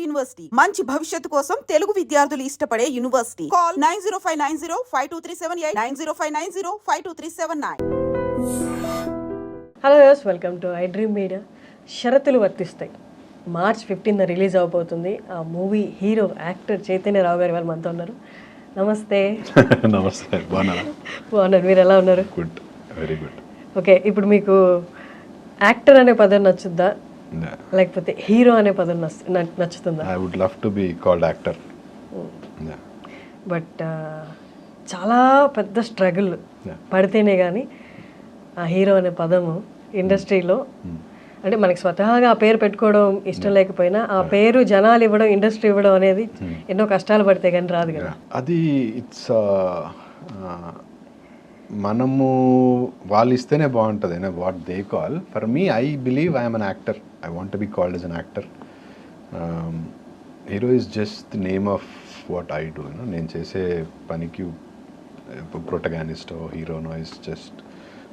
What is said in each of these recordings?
University మంచి భవిష్యత్తు కోసం తెలుగు విద్యార్థులు ఇష్టపడే యూనివర్సిటీ. కాల్ 9059052378 9059052379. హలో యోస్, welcome to iDream media. షరతులు వర్తిస్తాయి March 15th రిలీజ్ అవబోతుంది. ఆ మూవీ హీరో యాక్టర్ చైతన్యరావు గారు వాళ్ళు మనతో ఉన్నారు. నమస్తే. నమస్తే. బాగున్నారు, మీరు ఎలా ఉన్నారు? Good, very good. ఓకే, ఇప్పుడు మీకు యాక్టర్ అనే పదం నచ్చుద్దా లేకపోతే హీరో అనే పదం నచ్చుతుందా? I would love to be called actor. But చాలా పెద్ద స్ట్రగుల్ పడితేనే కానీ ఆ హీరో అనే పదము ఇండస్ట్రీలో అంటే మనకి స్వతహాగా ఆ పేరు పెట్టుకోవడం ఇష్టం లేకపోయినా ఆ పేరు జనాలు ఇవ్వడం, ఇండస్ట్రీ ఇవ్వడం అనేది ఎన్నో కష్టాలు పడితే కానీ రాదు కదా. అది ఇట్స్ మనము వాళ్ళు ఇస్తేనే బాగుంటుంది. What they call. For me, I believe I'm an actor. I want to be called as an actor. Hero is just the name of what I do. నేను చేసే పనికి ప్రొటగానిస్ట్ హీరోనో is just,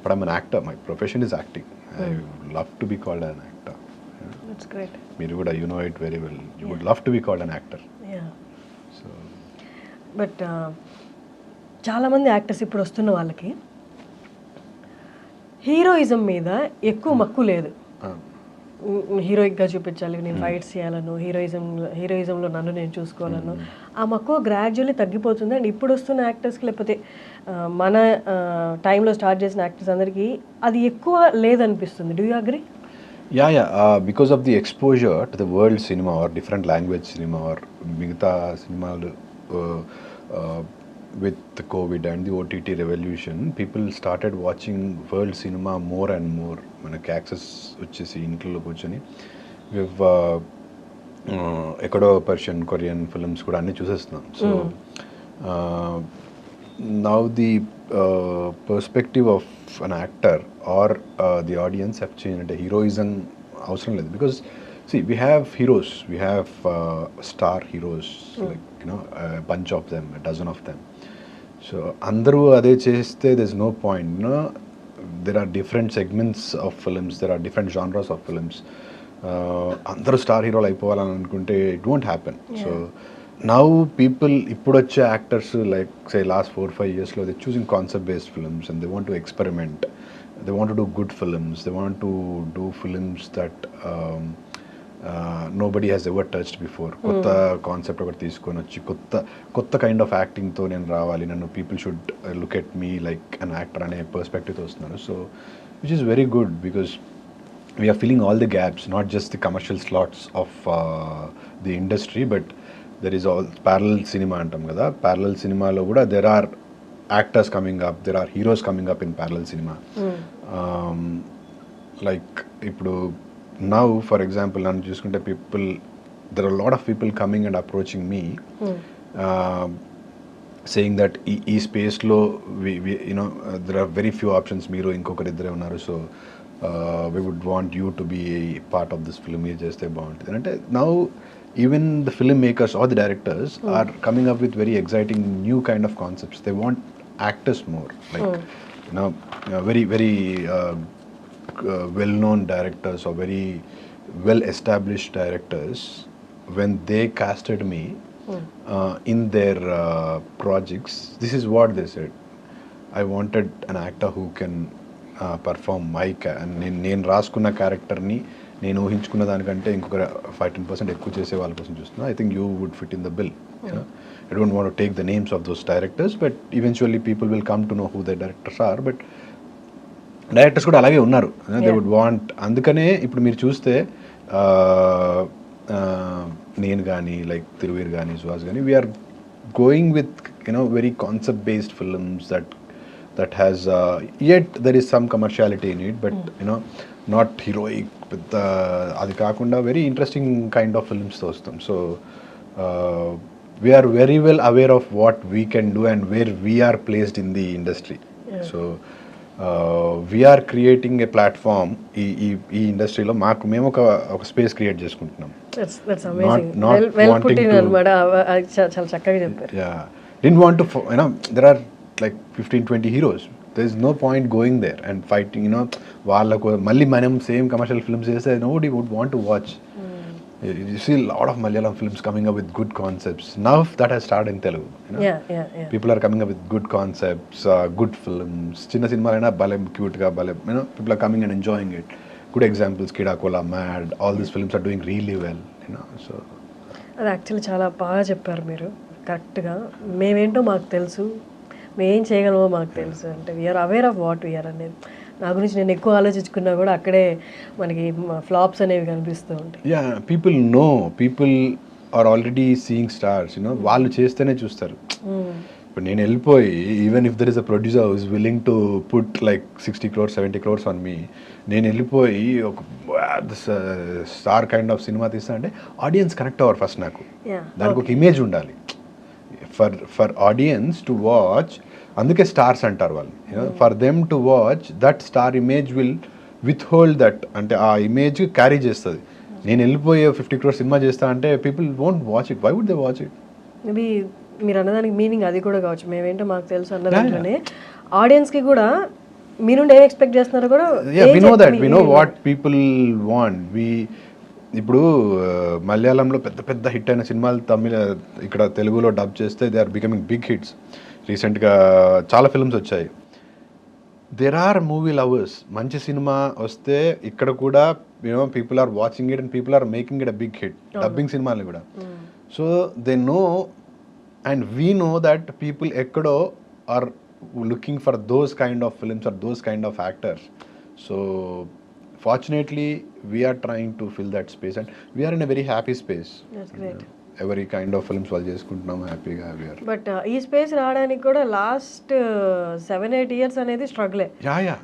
but I'm an actor. My profession is acting. I love to be called an actor. That's great. మీరు కూడా you know it very well. You would love to be called an actor. So but చాలామంది actors ఇప్పుడు వస్తున్న వాళ్ళకి heroism మీద ఎక్కువ మక్కువ లేదు. హీరోయిక్గా చూపించాలి, నేను ఫైట్స్ చేయాలను, హీరోయిజంలో నన్ను నేను చూసుకోవాలను, ఆ మక్కువ గ్రాడ్యువల్లీ తగ్గిపోతుంది. అండ్ ఇప్పుడు వస్తున్న యాక్టర్స్కి లేకపోతే మన టైంలో స్టార్ట్ చేసిన యాక్టర్స్ అందరికీ అది ఎక్కువ లేదనిపిస్తుంది. Do you agree? Yeah, because of the exposure to the world cinema or different language cinema or మిగతా సినిమాలు with the COVID and the OTT revolution, people started watching world cinema more and more. మనకి access వచ్చేసి ఇంట్లో కూర్చొని ఎక్కడో Persian, Korean films కూడా అన్నీ చూసేస్తున్నాం. So now the perspective of an actor or the audience have changed. అంటే heroism అవసరం లేదు. Because see, we have heroes, we have star heroes, like a bunch of them, a dozen of them. So అందరూ అదే చేస్తే there is no point. There are different segments of films, there are different genres of films. అందరూ star హీరోలు అయిపోవాలని అనుకుంటే it won't happen. So now people, ఇప్పుడు వచ్చే actors like say last 4-5 yearsలో they're choosing concept based films and they want to experiment. They want to do good films. They want to do films that nobody has ever touched before. కొత్త concept ఒకటి తీసుకొని వచ్చి కొత్త kind of యాక్టింగ్తో నేను రావాలి, నన్ను people should look at me like an actor అనే పర్స్పెక్టివ్తో వస్తున్నారు. So which is very good because we are filling all the gaps, not just the commercial slots of the industry, but there is all parallel cinema అంటాం కదా. Parallel సినిమాలో కూడా there are actors coming up, there are heroes coming up in parallel cinema. Like ఇప్పుడు now, for example, nanu chuskunte there are a lot of people coming and approaching me, saying that ee space lo we there are very few options, meeru inkokari iddare unnaru, so we would want you to be a part of this film. Ee chesthe baaguntadi ante now even the filmmakers or the directors are coming up with very exciting new kind of concepts. They want actors more, like very very well-known directors or very well-established directors, when they casted me in their projects, this is what they said: I wanted an actor who can perform my నేను రాసుకున్న క్యారెక్టర్ని నేను ఊహించుకున్న దానికంటే ఇంకొక 5-10% ఎక్కువ చేసే వాళ్ళ కోసం చూస్తున్నా. I think you would fit in the bill. I don't want to take the names of those directors, but eventually people will come to know who the directors are. But directors కూడా అలాగే ఉన్నారు. They would want. అందుకనే ఇప్పుడు మీరు చూస్తే నేను కానీ like Thiruveer కానీ సుహాస్ కానీ we are going with very concept based films that has yet there is some commerciality in it, but not heroic పెద్ద అది కాకుండా వెరీ ఇంట్రెస్టింగ్ కైండ్ ఆఫ్ ఫిల్మ్స్తో వస్తాం. So we are very well aware of what we can do and where we are placed in the industry. So we are creating a platform. ఈ ఇండస్ట్రీలో మేము ఒక space create చేసుకుంటున్నాం. Didn't want to, there are like 15-20 heroes. There is no point going there and fighting, వాళ్ళకు మళ్ళీ మనం same commercial films చేస్తే nobody would want to watch. You see a lot of Malayalam films coming up with good concepts. Now that has started in Telugu. Yeah. People are coming up with good concepts, good films. Chinna cinema bale cute ga bale. People are coming and enjoying it. Good examples, Kidakola, Mad. All these films are doing really well. So. అది actually చాలా బాగా చెప్పారు మీరు కరెక్ట్గా. మేమేంటో మాకు తెలుసు, మేమేం చేయగలమో మాకు తెలుసు, అంటే we are aware of what we are అనేది. నా గురించి నేను ఎక్కువ ఆలోచించుకున్నా కూడా అక్కడే మనకి ఫ్లాప్స్ అనేవి కనిపిస్తూ ఉంటాయి. Yeah people are already seeing stars. వాళ్ళు చేస్తేనే చూస్తారు. ఇప్పుడు నేను వెళ్ళిపోయి even if there is a producer who is willing to put like 60 crores 70 crores on me, నేను వెళ్ళిపోయి ఒక స్టార్ కైండ్ ఆఫ్ సినిమా తీస్తా అంటే ఆడియన్స్ కనెక్ట్ అవ్వరు ఫస్ట్. నాకు దానికి ఒక ఇమేజ్ ఉండాలి ఫర్ ఆడియన్స్ టు వాచ్. అందుకే స్టార్స్ అంటారు వాళ్ళు. For them to watch that star image will with hold that, అంటే ఆ ఇమేజ్ క్యారీ చేస్తుంది. నేను వెళ్ళిపోయే 50 crores సినిమా చేస్తా అంటే people won't watch it. Why would they watch it? Maybe మీరు అన్నదానికి మీనింగ్ అది కూడా కావచ్చు. మేమేంటో మాకు తెలుసు అన్న దాంట్లోనే ఆడియన్స్కి కూడా మీ నుండి ఏం ఎక్స్పెక్ట్ చేస్తున్నారో కూడా we know what people want. ఇప్పుడు మలయాళంలో పెద్ద హిట్ అయిన సినిమాలు ఇక్కడ తెలుగులో డబ్ చేస్తే they are becoming big hits. రీసెంట్గా చాలా ఫిల్మ్స్ వచ్చాయి. There are movie lovers. మంచి సినిమా వస్తే ఇక్కడ కూడా people are watching it and people are making it a big hit. Dubbing సినిమాలు కూడా. So they know and we know that people ఎక్కడో are looking for those kind of films or those kind of actors. So fortunately we are trying to fill that space and we are in a very happy space. That's great. Every kind of films వాళ్ళు చేసుకుంటున్నాం, హ్యాపీగా we are. But ఈ space రావడానికి కూడా last 7-8 years అనేది స్ట్రగులే. Yeah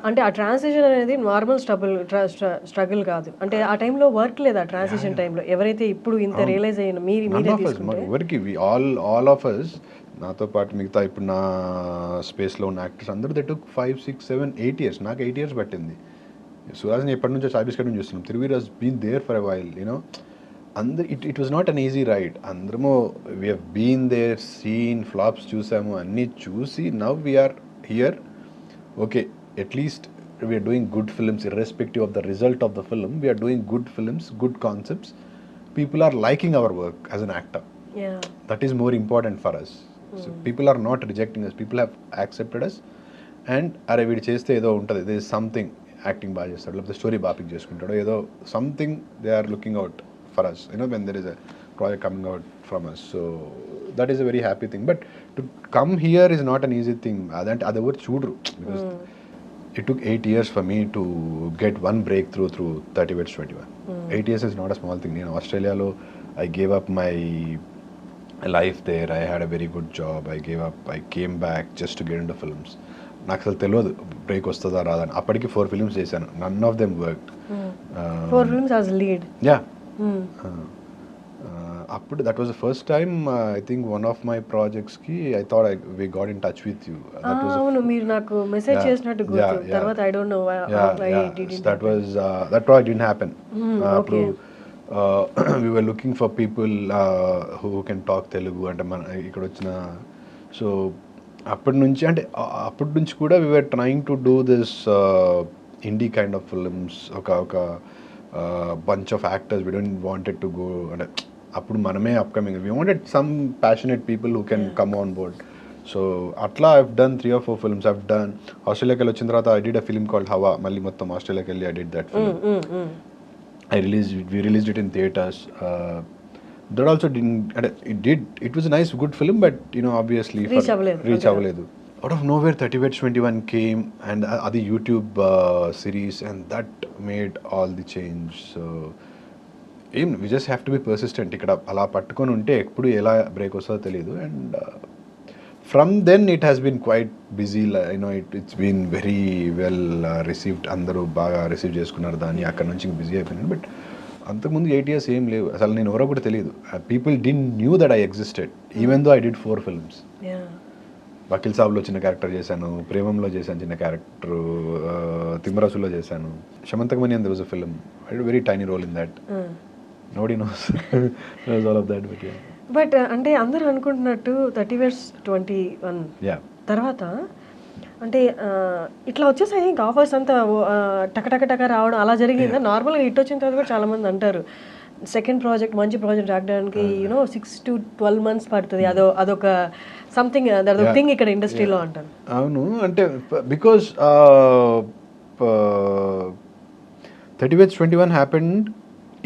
అంటే ఆ transition అనేది నార్మల్ స్ట్రగుల్ కాదు. అంటే ఆ టైంలో వర్క్ లేదా ట్రాన్సిషన్ టైంలో ఎవరైతే ఇప్పుడు ఇంత రియలైజ్ అయిన మీరే తీసుకుంటే ఎవరికి ఆల్ ఆఫ్ us, నాతో పాటు మిగతా ఇప్పుడు నా స్పేస్లో ఉన్న యాక్టర్స్ అందరూ దే టుక్ 5, 6, 7, 8 years. నాకు 8 years పట్టింది. సురాజ్ని ఎప్పటి నుంచో చాబీస్కట్ నుంచి చూస్తున్నాం. త్రివీర్ has been there for a while. అందరు it was not an easy ride. అందరము we have been there, seen flops చూసాము, అన్నీ చూసి now we are here. Okay, at least we are doing good films irrespective of the result of the film. We are doing good films, good concepts. People are liking our work as an actor. That is more important for us. So people are not rejecting us. People have accepted us. And అరే వీడు చేస్తే ఏదో ఉంటుంది, there is something, acting బాగా చేస్తాడు, లేకపోతే story బాగా pick చేసుకుంటాడు, ఏదో something they are looking out for us when there is a project coming out from us. So that is a very happy thing. But to come here is not an easy thing. అదంటే అది ఎవరు చూడరు. Because it took 8 years for me to get one breakthrough through 30 Weds 21. 8 years is not a small thing. నేను ఆస్ట్రేలియాలో I gave up my life there. I had a very good job. I gave up. I came back just to get into films. నాకు అసలు తెలియదు break వస్తుందా రాదని. అప్పటికి 4 films చేశాను. None of them worked. 4 films as lead. Yeah. అప్పుడు that was the first time I think one of my projects కి I thought we got in touch with you. అవును, మీరు నాకు మెసేజ్ చేసినట్టు గుర్తు. తర్వాత I don't know why didn't. That project didn't happen. అప్పుడు we were looking for people who can talk Telugu అంటే మన ఇక్కడ వచ్చిన. సో అప్పటి నుంచి కూడా we were trying to do this indie kind of films. ఒక bunch of actors. We didn't wanted to go అంటే అప్పుడు మనమే upcoming. We wanted some passionate people who can come on board. So atla I've done 3 or 4 films. I've done ఆస్ట్రేలియాకి వెళ్ళి వచ్చిన తర్వాత I did a film called Hava. మళ్ళీ మొత్తం ఆస్ట్రేలియాకి వెళ్ళి I did that film. We released it in theaters. That also it was a nice good film, but obviously reach avaledu. Out of nowhere 30 Weds 21 came, and adi YouTube series, and that made all the change. So we just have to be persistent. Ikkada ala pattukoni unte eppudu ela break vastado teliyadu. And from then it has been quite busy. It's been very well received. Andaru baga receive చేసుకున్నారు దాన్ని. అక్కడ నుంచి busy అయిపోయినాను. But అంతకుముందు 8 years ఏం లేవు అసలు. నేను ఎవరో కూడా తెలియదు. People didn't knew that I existed even though I did 4 films. వకీల్ సాబ్లో చిన్న క్యారెక్టర్ చేశాను, ప్రేమంలో చేశాను చిన్న క్యారెక్టర్, తిమ్మరసులో చేశాను, Shamantakamani and there was a film. I did very tiny role in that. Nobody knows all of that. But అంటే అందరూ అనుకుంటున్నట్టు 30 Weds 21 తర్వాత అంటే ఇట్లా వచ్చేసాయి ఇంకా ఆఫర్స్ అంతా టక రావడం అలా జరిగిందా? నార్మల్గా హిట్ వచ్చిన తర్వాత కూడా చాలామంది అంటారు సెకండ్ ప్రాజెక్ట్ మంచి ప్రాజెక్ట్ రావడానికి 6 to 12 months పడుతుంది. అదొక సంథింగ్ అదొక థింగ్ ఇక్కడ ఇండస్ట్రీలో అంటారు. అవును, అంటే బికాస్ 30/21 హ్యాపెండ్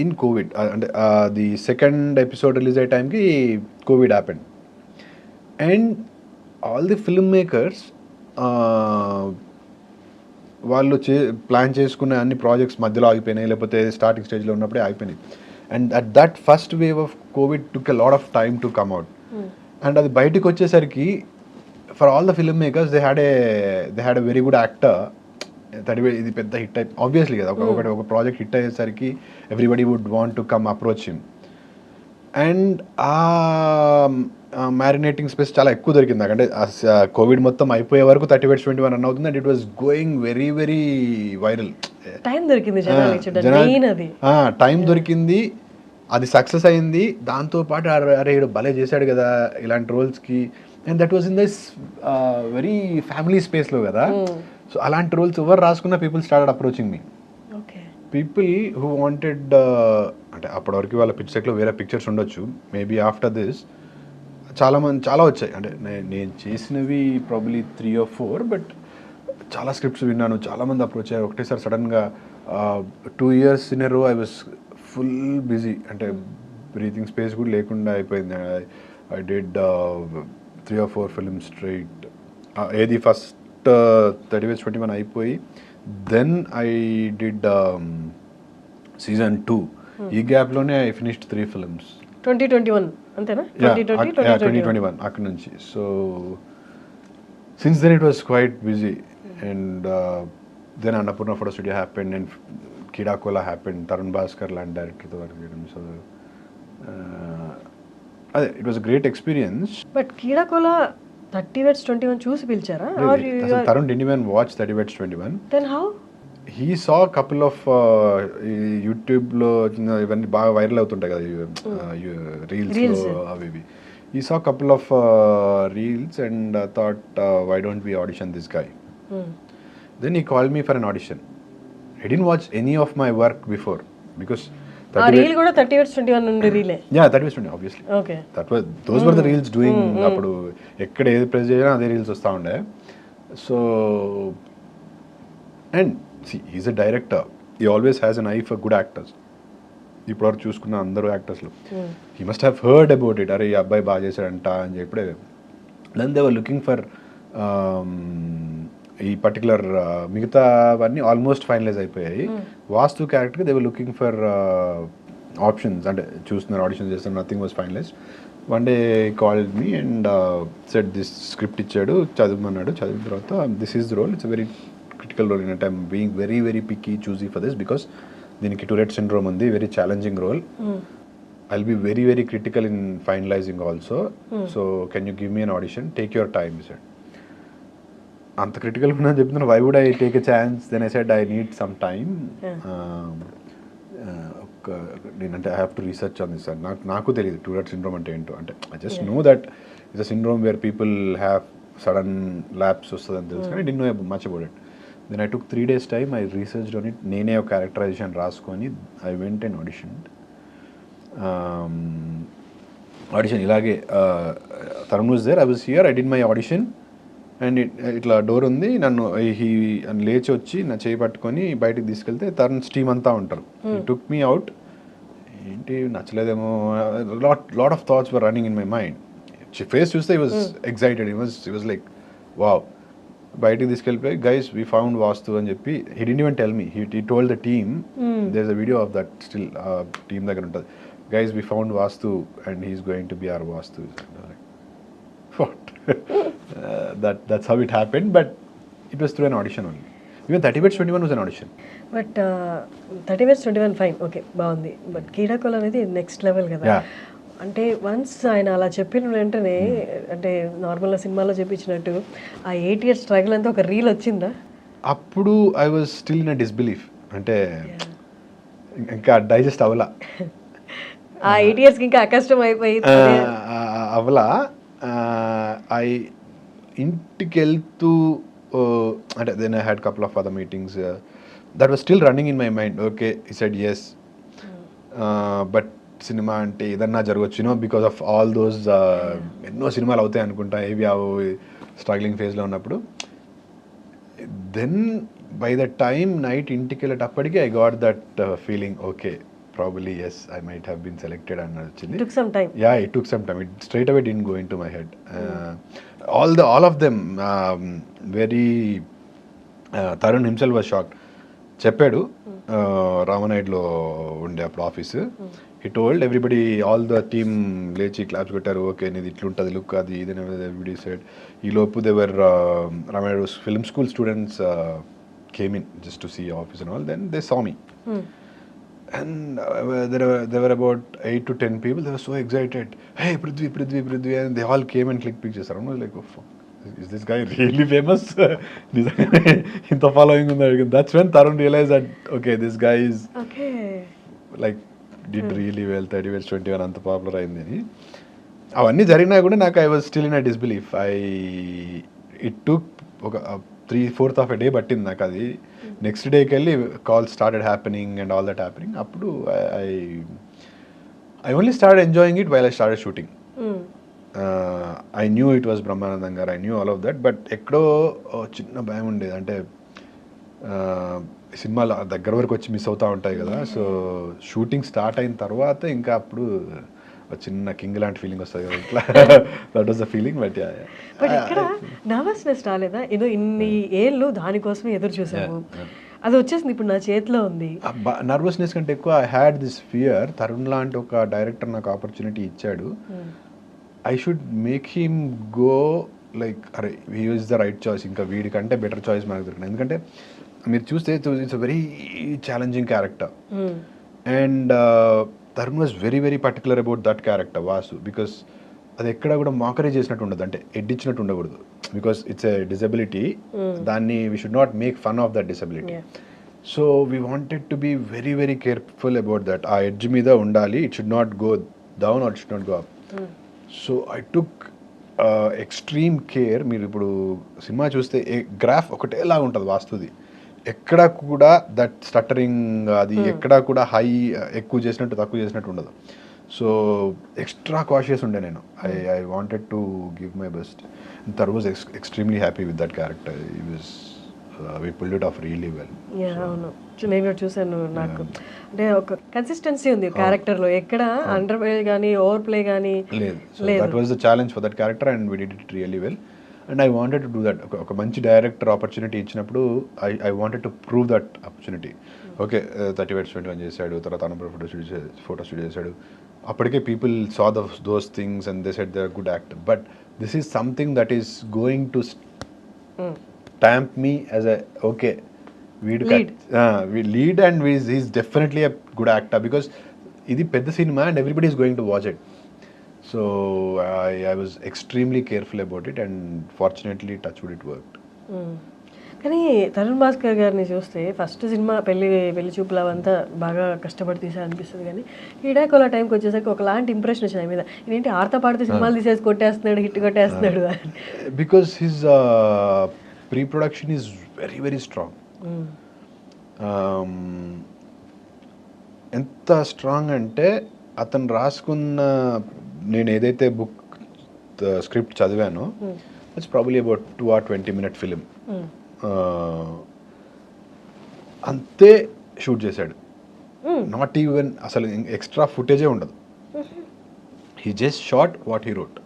ఇన్ కోవిడ్. అంటే ది సెకండ్ ఎపిసోడ్ రిలీజ్ అయ్యే టైంకి Covid happened and all the film makers వాళ్ళు ప్లాన్ చేసుకున్న అన్ని ప్రాజెక్ట్స్ మధ్యలో ఆగిపోయినాయి, లేకపోతే స్టార్టింగ్ స్టేజ్లో ఉన్నప్పుడే ఆగిపోయినాయి. And at that first wave of covid took a lot of time to come out. And అది బయటకు వచ్చేసరికి for all the film makers they had a very good actor. ఇది పెద్ద హిట్ అయి ఆబ్వియస్లీ కదా, ఒక ప్రాజెక్ట్ హిట్ అయ్యేసరికి everybody would want to come approach him. And ఆ మ్యారినేటింగ్ స్పేస్ చాలా ఎక్కువ దొరికింది నాకు. అంటే కోవిడ్ మొత్తం అయిపోయే వరకు 30/21 రన్ అవుతుంది and it was going very very viral. Time దొరికింది, టైం దొరికింది, అది సక్సెస్ అయింది. దాంతోపాటు అరే భలే చేశాడు కదా ఇలాంటి రోల్స్కి. And that was in this very family స్పేస్లో కదా. సో అలాంటి రోల్స్ ఎవరు రాసుకున్న people started approaching me. People who wanted, అంటే అప్పటివరకు వాళ్ళ పిచ్ సెట్లో వేరే పిక్చర్స్ ఉండొచ్చు, మేబీ ఆఫ్టర్ దిస్ చాలా వచ్చాయి. అంటే నేను చేసినవి ప్రాబ్లీ 3 or 4, బట్ చాలా స్క్రిప్ట్స్ విన్నాను, చాలామంది అప్రోచ్ అయ్యారు ఒకటేసారి సడన్గా. 2 years ఇన్ ఎ రో ఐ వాస్ ఫుల్ బిజీ, అంటే బ్రీతింగ్ స్పేస్ కూడా లేకుండా అయిపోయింది. I did 3 or 4 films straight. ఏది ఫస్ట్ 30/21 అయిపోయి దెన్ ఐ డిడ్ season 2. ఈ గ్యాప్లోనే ఐ ఫినిష్డ్ 3 films. 2021 అంతేనా? 2021 అక్కడ నుంచి. So since then it was quite busy. And then Annapurna photo studio happened and Keedaa Cola happened, Tarun Bhaskar లాంటి డైరెక్టర్తో వర్క్ చేయడం. సో అదే it was a great experience. But Keedaa Cola 30/21 చూసి పిలిచారా? Tarun didn't even watch 30/21. Then how? He saw a couple of యూట్యూబ్లో ఇవన్నీ బాగా viral అవుతుంటాయి కదా రీల్స్ అవి. He saw a couple of reels and thought, why don't we audition this guy? Then he called me for an audition. He didn't watch any of my work before because ఆ reel కూడా 30/21 నుండి రీలే. Yeah, 30/21 obviously. Okay. Those were the reels doing. అప్పుడు ఎక్కడ ఏది press చేసినా అదే reels వస్తూ ఉండే. So and he's a director. He always has an eye for good actors. ఇప్పటివరకు చూసుకున్న అందరూ యాక్టర్స్లో he must have heard about it. అరే ఈ అబ్బాయి బాగా చేశాడంట అని చెప్పి. Then they were looking for ఈ పర్టికులర్ మిగతావన్నీ ఆల్మోస్ట్ ఫైనలైజ్ అయిపోయాయి. వాస్తు క్యారెక్టర్కి they were looking for options, అంటే చూస్తున్నారు, ఆడిషన్ చేస్తున్నారు, nothing was finalised. One day called me and set this script ఇచ్చాడు, చదవమన్నాడు. చదివిన తర్వాత this is the role, it's very critical role in time being very very picky choosy for this because దీనికి Tourette syndrome ఉంది, very challenging role. I'll be very very critical in finalizing also. So can you give me an audition? Take your time, he said. అంత critical ఉన్నా చెప్తున్నా, why would I take a chance? Then I said I need some time. నేనంటే I have to research on this. నాకు తెలియదు Tourette syndrome అంటే ఏంటో. అంటే I just know that it's a syndrome where people have sudden lapse వస్తుందని తెలుసు, కానీ I didn't know much about it. Then I took 3 days time, I researched on it. నేనే ఒక క్యారెక్టరైజేషన్ రాసుకొని I went and auditioned. Audition ఇలాగే Tarun was there, I was here, I did my audition and ఇట్లా door ఉంది, నన్ను లేచి వచ్చి నా చేయి పట్టుకొని బయటకు తీసుకెళ్తే తరుణ్ స్టీమ్ అంతా ఉంటారు. Took me out. ఏంటి నచ్చలేదేమో, lot of thoughts were running in my mind. Face చూస్తే he was excited, he was like wow. బయటకు తీసుకెళ్ళిపోయి గైస్ వీ ఫౌండ్ వాస్తు అని చెప్పి, he didn't even tell me, he told the team. There is a video of that still team దగ్గర ఉంటుంది. Guys, we found Vastu and he's going to be our Vastu. What? That's how it happened, but it was through an audition only. Even 30/21 was an audition. But 30/21 fine, okay, బాగుంది. But Keedaa Cola అనేది next level కదా. అంటే once ఆయన అలా చెప్పిన వెంటనే, అంటే నార్మల్గా సినిమాలో చెప్పించినట్టు ఆ 8 years స్ట్రగుల్ అంతా ఒక రీల్ వచ్చిందా? అప్పుడు I was still in a disbelief. అంటే ఇంకా డైజెస్ట్ అవ్వలా, ఆ 8 years ఇంకా కష్టం అయిపోయి అవలా. ఇంటికి వెళ్తూ అంటే then I had couple of other meetings that was still running in my mind. Okay, he said yes, but cinema అంటే ఏదన్నా జరగచ్చు బికాస్ ఆఫ్ ఆల్ దోస్ ఎన్నో సినిమాలు అవుతాయి అనుకుంటా ఏవి స్ట్రగ్లింగ్ ఫేజ్లో ఉన్నప్పుడు. Then by the time night ఇంటికి వెళ్ళేటప్పటికి I got that feeling okay probably yes I might have been selected అన్నది వచ్చింది. Took some time. Yeah, it took some time. It straight away didn't go into my head. All of them very Tarun himself was shocked. చెప్పాడు రామనాయుడులో ఉండే అప్పుడు office. He told everybody, all the team లేచి claps కొట్టారు. Okay నీది ఇట్లుంటుంది look అది ఇది ఎవ్రీబడి సెడ్. ఈ లోపు దేవర్ Ramanaidu film school students came in just to see office and all. Then they saw me. And there were about 8 to 10 people. They were so excited. Hey, Prithvi, and they all came and clicked pictures. I was like, oh fuck, is this guy really famous? Inta following on that. That's when Tarun realized that okay, this guy is like did really well. 30 years 21 అంత popular అయిందని. అవన్నీ జరిగినా కూడా నాకు I was still in a disbelief. It took ఒక 3/4 of a day పట్టింది నాకు అది. నెక్స్ట్ డేకి వెళ్ళి call started happening and all that happening. అప్పుడు I only start enjoying it while I started shooting. I knew it was Brahmanandam garu, I knew all of that. But ఎక్కడో చిన్న భయం ఉండేది, అంటే సినిమాలు దగ్గర వరకు వచ్చి మిస్ అవుతూ ఉంటాయి కదా. సో షూటింగ్ స్టార్ట్ అయిన తర్వాత ఇంకా అప్పుడు చిన్న కింగ్ లాంటి ఫీలింగ్ వస్తుంది కదా, ఇట్లా that was the feeling. But ఇక్కడ నర్వస్నెస్ రాలేదా? ఏదో ఇన్ని ఏళ్ళు దానికోసమే ఎదురు చూసాము, అది వచ్చేసింది ఇప్పుడు నా చేతిలో ఉంది. నర్వస్నెస్ కంటే ఎక్కువ I had this fear. Tarun లాంటి ఒక డైరెక్టర్ నాకు ఆపర్చునిటీ ఇచ్చాడు. I should make him go like అరే he is the right choice, ఇంకా వీడికంటే బెటర్ చాయిస్ మనకు దొరికింది. ఎందుకంటే మీరు చూస్తే it's a very challenging character. And Tarun was very very particular about that character Vasu, because అది ఎక్కడ కూడా మోకరీ చేసినట్టు ఉండదు, అంటే ఎడ్డిచ్చినట్టు ఉండకూడదు. బికాస్ ఇట్స్ ఎ డిజబిలిటీ, దాన్ని we should not make fun of that disability. So we wanted to be very very careful about that. ఆ ఎడ్జ్ మీద ఉండాలి, it should not go down or it should not go up. So I took extreme care. మీరు ఇప్పుడు cinema చూస్తే graph ఒకటేలా ఉంటుంది వాస్తుది, ఎక్కడ కూడా that stuttering అది ఎక్కడ కూడా హై ఎక్కువ చేసినట్టు తక్కువ చేసినట్టు ఉండదు. సో ఎక్స్ట్రా కాషియస్ ఉండే నేను. I wanted to give my best. Tarun was extremely happy with that character. He was we pulled it off really well. అవును, నేను కూడా చూసాను. నాకు అంటే ఒక కన్సిస్టెన్సీ ఉంది క్యారెక్టర్ లో, ఎక్కడ అండర్ ప్లే కానీ ఓవర్ ప్లే కానీ లేదు. So that was the challenge for that character and we did it really well. And I wanted to do that. ఒక మంచి డైరెక్టర్ ఆపర్చునిటీ ఇచ్చినప్పుడు I wanted to prove that opportunity. Okay 30 Words 21 చేశాడు, తర్వాత Anantapuram photo studio చేశాడు. అప్పటికే people saw those things and they said they are good actor. But this is something that is going to stamp me as a okay వీడు lead and is definitely a good actor, because ఇది పెద్ద సినిమా and everybody is going to watch it. So I was extremely careful about it and fortunately touch wood it worked. కానీ తరుణ్ భాస్కర్ గారిని చూస్తే first cinema పెళ్లి చూపులు అవంతా బాగా కష్టపడి తీసా అనిపిస్తుంది, కానీ ఈడాకోలా టైంకి వచ్చేసరికి ఒకలాంటి ఇంప్రెషన్ వచ్చింది మీద, ఇదేంటి ఆడతా పాడితే సినిమాలు తీసేసి కొట్టేస్తున్నాడు, హిట్ కొట్టేస్తున్నాడు. Because his pre-production is very very strong. ఎంత స్ట్రాంగ్ అంటే అతను రాసుకున్న, నేను ఏదైతే బుక్ స్క్రిప్ట్ చదివానో it's probably about 2 or 20 minute film. అంతే షూట్ చేశాడు. నాట్ ఈవెన్ అసలు ఎక్స్ట్రా ఫుటేజే ఉండదు. He just shot what he wrote.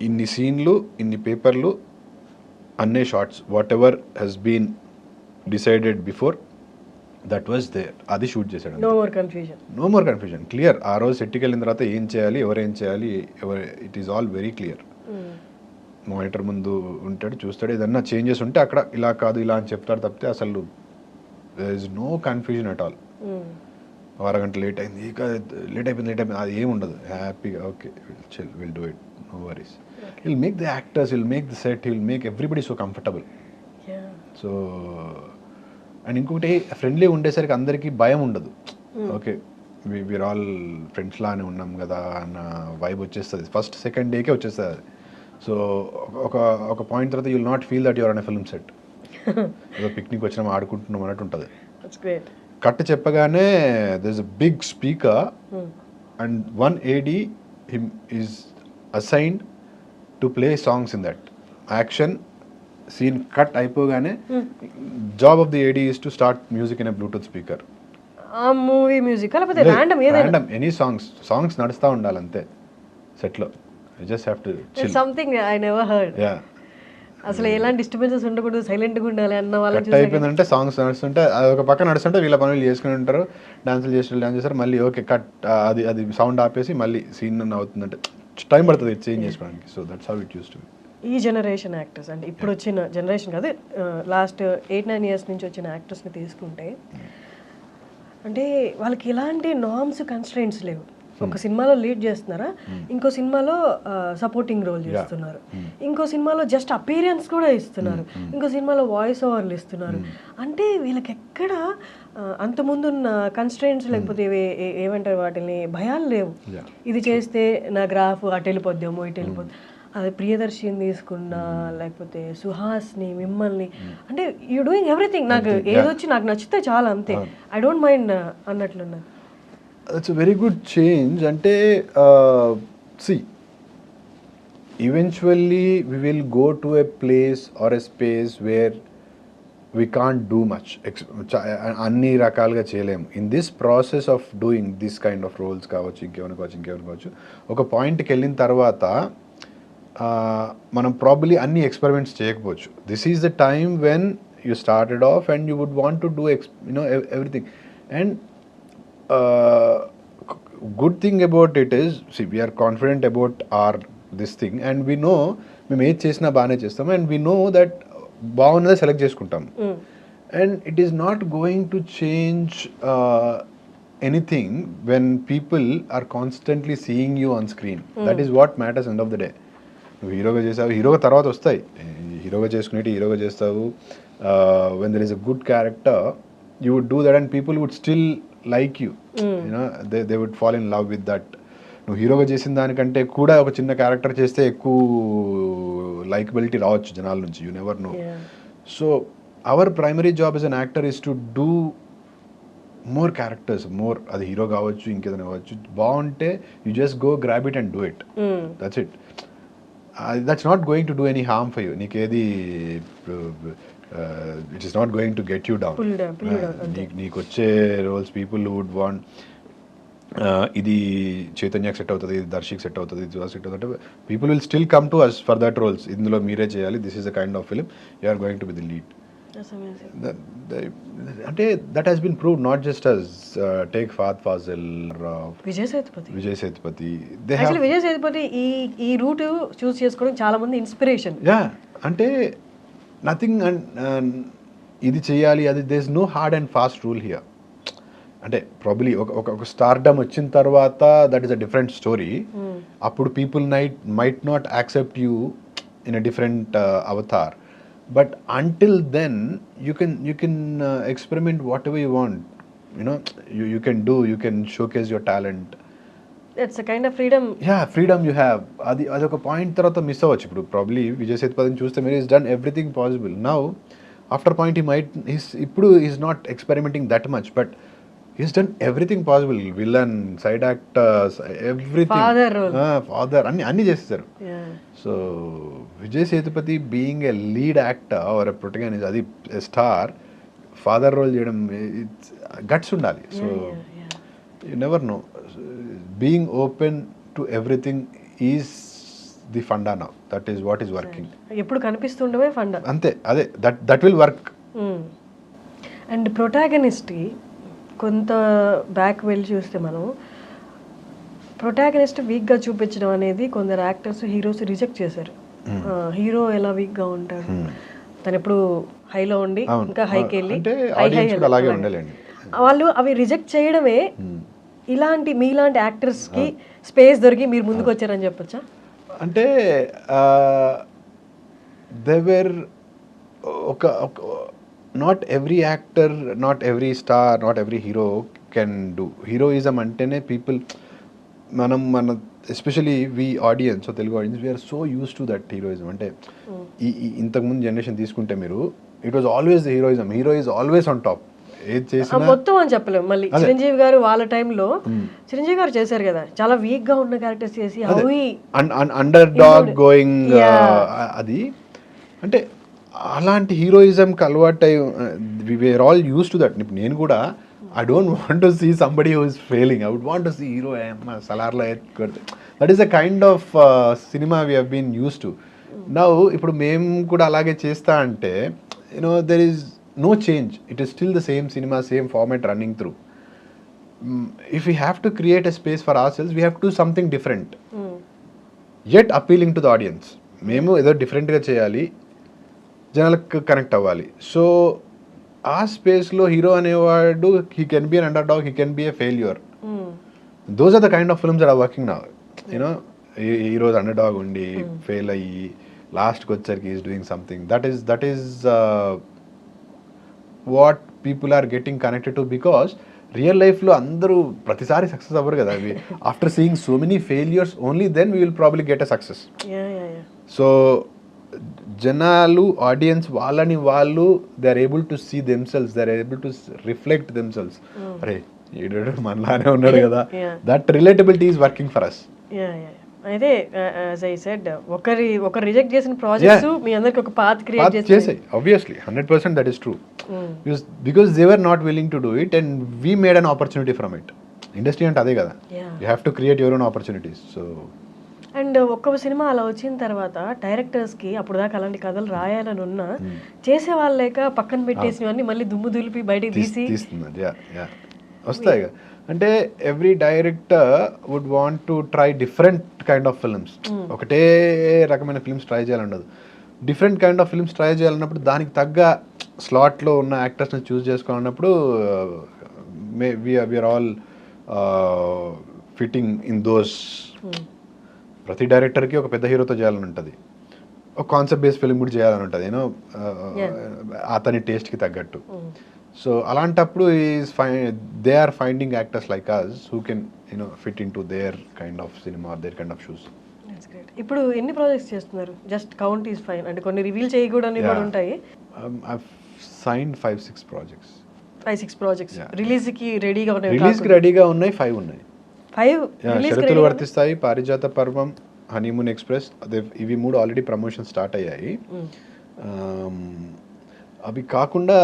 ఇన్ని సీన్లు, ఇన్ని పేపర్లు, అన్నే shorts, whatever he's been decided before that was there, అది షూట్ చేశాడు. No more confusion, clear. ఆ రోజు సెట్కి వెళ్ళిన తర్వాత ఏం చేయాలి, ఎవరేం చేయాలి, it is all very clear. Monitor ముందు ఉంటాడు, చూస్తాడు, ఏదన్నా చేంజెస్ ఉంటే అక్కడ ఇలా కాదు ఇలా అని చెప్తాడు తప్పితే అసలు there is no confusion at all. అరగంట లేట్ అయింది, లేట్ అయిపోయింది అది ఏమి ఉండదు. హ్యాపీగా okay will do it, no worries. Will make the actors, will make the set, will make everybody so comfortable. So and ఇంకొకటి ఫ్రెండ్లీ ఉండేసరికి అందరికీ భయం ఉండదు. ఓకే వీఆర్ ఆల్ ఫ్రెండ్స్ లానే ఉన్నాం కదా అన్న వైబ్ వచ్చేస్తుంది ఫస్ట్ సెకండ్ డేకే వచ్చేస్తుంది అది. సో ఒక పాయింట్ తర్వాత you'll not feel that your on a film set, ఏదో పిక్నిక్ వచ్చినాం ఆడుకుంటున్నాం అన్నట్టు ఉంటుంది. కట్ చెప్పగానే there is a big speaker and one AD him is assigned to play songs in that action scene cut అయిపోగానే job of the AD is to start music in a Bluetooth speaker. ఆ movie music లేకపోతే random ఏదైనా random any songs నడుస్తూ ఉండాలి అంతే సెట్లో. You just have to chill. Something I never heard. Yeah అసలు ఎలాంటి డిస్టర్బెన్సెస్ ఉండకూడదు, సైలెంట్గా ఉండాలి అన్న వాళ్ళని కట్ అయిపోయిందంటే సాంగ్స్ నడుస్తుంటే అది ఒక పక్క నడుస్తుంటే వీళ్ళ పనులు చేసుకుని ఉంటారు, డాన్సులు చేస్తారు, మళ్ళీ ఓకే కట్ అది సౌండ్ ఆపేసి మళ్ళీ సీన్ అవుతుందంటే టైం పడుతుంది చేంజ్ చేసుకోవడానికి. So that's how it use to be. ఈ జనరేషన్ యాక్టర్స్ అంటే ఇప్పుడు వచ్చిన జనరేషన్ కాదు, లాస్ట్ 8-9 ఇయర్స్ నుంచి వచ్చిన యాక్టర్స్ని తీసుకుంటే అంటే వాళ్ళకి ఎలాంటి నార్మ్స్ కన్స్ట్రెయింట్స్ లేవు. ఒక సినిమాలో లీడ్ చేస్తున్నారా, ఇంకో సినిమాలో సపోర్టింగ్ రోల్ చేస్తున్నారు, ఇంకో సినిమాలో జస్ట్ అపీరియన్స్ కూడా ఇస్తున్నారు, ఇంకో సినిమాలో వాయిస్ ఓవర్లు ఇస్తున్నారు. అంటే వీళ్ళకి ఎక్కడ అంతకుముందున్న కన్స్ట్రెయింట్స్ లేకపోతే ఏమంటారు వాటిని భయాలు లేవు. ఇది చేస్తే నా గ్రాఫ్ అటు వెళ్ళిపోద్దేమో ఇటు వెళ్ళిపోద్ది. అది ప్రియదర్శిని తీసుకున్నా లేకపోతే సుహాస్ని మిమ్మల్ని అంటే యూ డూయింగ్ ఎవ్రీథింగ్. నాకు ఏదొచ్చి నాకు నచ్చితే చాలా అంతే, ఐ డోంట్ మైండ్ అన్నట్లున్నారు. It's a very good change. అంటే see eventually we will go to a place or a space where we can't do much, అన్ని రకాలుగా చేయలేము. In this process of doing this kind of roles కావచ్చు, ఇంకేమైనా కావచ్చు, ఒక పాయింట్కి వెళ్ళిన తర్వాత మనం ప్రాబబ్లీ అన్ని ఎక్స్పెరిమెంట్స్ చేయకపోవచ్చు. This is the time when you started off and you would want to do everything. And good thing about it is we're confident about this thing and we know మేము ఏది చేసినా బాగానే చేస్తాం and we know that బాగున్నదే select చేసుకుంటాం. And it is not going to change anything when people are constantly seeing you on screen. That is what matters end of the day. నువ్వు హీరోగా చేసావు, హీరోగా తర్వాత వస్తాయి, హీరోగా చేసుకునేటి హీరోగా చేస్తావు. When there is a good character you would do that and people would still like you, you know they would fall in love with that. నువ్వు హీరోగా చేసిన దానికంటే కూడా ఒక చిన్న క్యారెక్టర్ చేస్తే ఎక్కువ లైకబిలిటీ రావచ్చు జనాల నుంచి, you never know. So our primary job as an actor is to do more characters, more. అది హీరో కావచ్చు ఇంకేదైనా కావచ్చు, బాగుంటే you just go grab it and do it, that's it. That's not going to do any harm for you. నీకేది it is not going to get you down. నీకు వచ్చే roles people would want ఇది చైతన్యకి set అవుతుంది, ఇది దర్శికి set అవుతుంది, ఇది set అవుతుంది, people will still come to us for that roles. ఇందులో మీరే చేయాలి, this is the kind of film, you are going to be the lead. అంటే that has been proved not just us take Fahadh Faasil, Vijay Sethupathi. Vijay Sethupathi ఈ route చూస్ చేసుకోవడం చాలా మంది inspiration. Yeah అంటే nothing ఇది చేయాలి అది, there is no hard and fast rule here. అంటే ప్రాబబ్లీ ఒక స్టార్డమ్ వచ్చిన తర్వాత that is a different story. అప్పుడు people might not accept you in a different avatar. But until then, you can experiment whatever you want. You know, you can showcase your talent. It's a kind of freedom. Yeah, freedom you have. అది ఒక point తర్వాత miss అవ్వచ్చు. ఇప్పుడు probably Vijay సేతుపతిని చూస్తే మీరు is done everything possible. Now after point ఇప్పుడు is not experimenting that much, but he's done everything possible. Villain, side actors, everything. Father అన్ని చేస్తారు. So Vijay Sethupathi being a lead actor are a protagonist, అది star, father role చేయడం guts ఉండాలి. So you never know, being open to everything is the funda now. That is what is working. ఎప్పుడు కనిపిస్తుండవే ఫండా, అంతే. అదే that will work. And protagonist కొంత back వెళ్ళి చూస్తే మనం ప్రొటాగనిస్ట్ వీక్గా చూపించడం అనేది కొందరు యాక్టర్స్ హీరోస్ రిజెక్ట్ చేశారు. హీరో ఎలా వీక్గా ఉంటాడు, తను ఎప్పుడు హైలో ఉండి ఇంకా హైకి వెళ్ళి వాళ్ళు అవి రిజెక్ట్ చేయడమే మీలాంటి యాక్టర్స్కి స్పేస్ దొరికి మీరు ముందుకు వచ్చారని చెప్పొచ్చా? అంటే దేవర్ not every actor, not every star, not every hero can do. Heroism అంటేనే people మన especially we audience, Telugu audience, we are so used to that heroism. అంటే ఇంతకుముందు జనరేషన్ తీసుకుంటే మీరు, it was always the hero is always on top. ఏది చేసినా మొత్తం అని చెప్పలేము. మళ్ళీ చిరంజీవి గారు వాళ్ళ టైంలో చిరంజీవి గారు చేశారు కదా, చాలా వీక్ గా ఉన్న క్యారెక్టర్స్ చేసి అండర్ డాగ్ గోయింగ్ అది అంటే అలాంటి హీరోయిజంకి అలవాటు అయ్యి we're all used to that. ఇప్పుడు నేను కూడా I don't want to see somebody who is failing, I would want to see hero సలార్లో that is a kind of cinema we have been used to. Now ఇప్పుడు మేము కూడా అలాగే చేస్తా అంటే you know there is no change, it is still the same cinema, same format running through. If we have to create a space for ourselves, we have to do something different, yet appealing to the audience. మేము ఏదో డిఫరెంట్గా చేయాలి, జనాలకు connect అవ్వాలి. So ఆ స్పేస్లో hero అనేవాడు he can be an underdog, he can be a failure. Those are the kind of films that are working now. You know heroes underdog ఉండి ఫెయిల్ అయ్యి లాస్ట్కి వచ్చరికి is doing something. That is what people are getting connected to, because real లైఫ్లో అందరూ ప్రతిసారి success అవ్వరు కదా. After seeing so many failures only then we will probably get a success. So జనాలు ఆడియన్స్ వాళ్ళని వాళ్ళు they are able to see themselves, they are able to reflect themselves. అరే ఈడు మనలానే ఉన్నాడు కదా, that relatability is working for us. అయితే as I said ఒకరు రిజెక్ట్ చేసిన ప్రాజెక్ట్స్ మీ అందరికి ఒక పాత్ క్రియేట్ చేసాయి. Obviously 100% that is true, because they were not willing to do it and we made an opportunity from it. Industry అంటే అదే కదా, you have to create your own opportunities. So and ఒక్క cinema అలా వచ్చిన తర్వాత డైరెక్టర్స్కి అప్పుడు దాకా అలాంటి కథలు రాయాలని ఉన్నా చేసే వాళ్ళు లేక పక్కన పెట్టేసినవన్నీ మళ్ళీ దుమ్ము దులిపి బయటికి తీస్తుంది. వస్తాయి కదా, అంటే every director would want to try different kind of films. ఒకటే రకమైన ఫిల్మ్స్ ట్రై చేయాలన్నది, different kind of films try చేయాలన్నప్పుడు దానికి తగ్గ స్లాట్లో ఉన్న యాక్టర్స్ని చూస్ చేసుకోవాలన్నప్పుడు we're all fitting in those. ప్రతి డైరెక్టర్కి ఒక పెద్ద హీరోతో చేయాలని ఉంటుంది, ఒక కాన్సెప్ట్ బేస్డ్ ఫిల్మ్ కూడా చేయాలని ఉంటుంది, యూనో అతని టేస్ట్కి తగ్గట్టు. సో అలాంటప్పుడు they are finding actors like us who can you know fit in to their kind of cinema, their kind of shoes. ఇప్పుడు ఎన్ని ప్రాజెక్ట్స్ చేస్తున్నారు? జస్ట్ కౌంట్ ఈస్ ఫైన్, అంటే కొన్ని రివీల్ చేయకూడని కూడా ఉంటాయి. I've signed 5-6 projects. 5-6 ప్రాజెక్ట్స్ రిలీజ్కి రెడీగా ఉన్నాయి. రిలీజ్కి రెడీగా ఉన్నాయి 5 ఉన్నాయి. 5 షరతులు వర్తిస్తాయి, పారిజాత పర్వం, హనీమూన్ ఎక్స్ప్రెస్, అదే ఇవి 3 ఆల్రెడీ ప్రమోషన్ స్టార్ట్ అయ్యాయి. అవి కాకుండా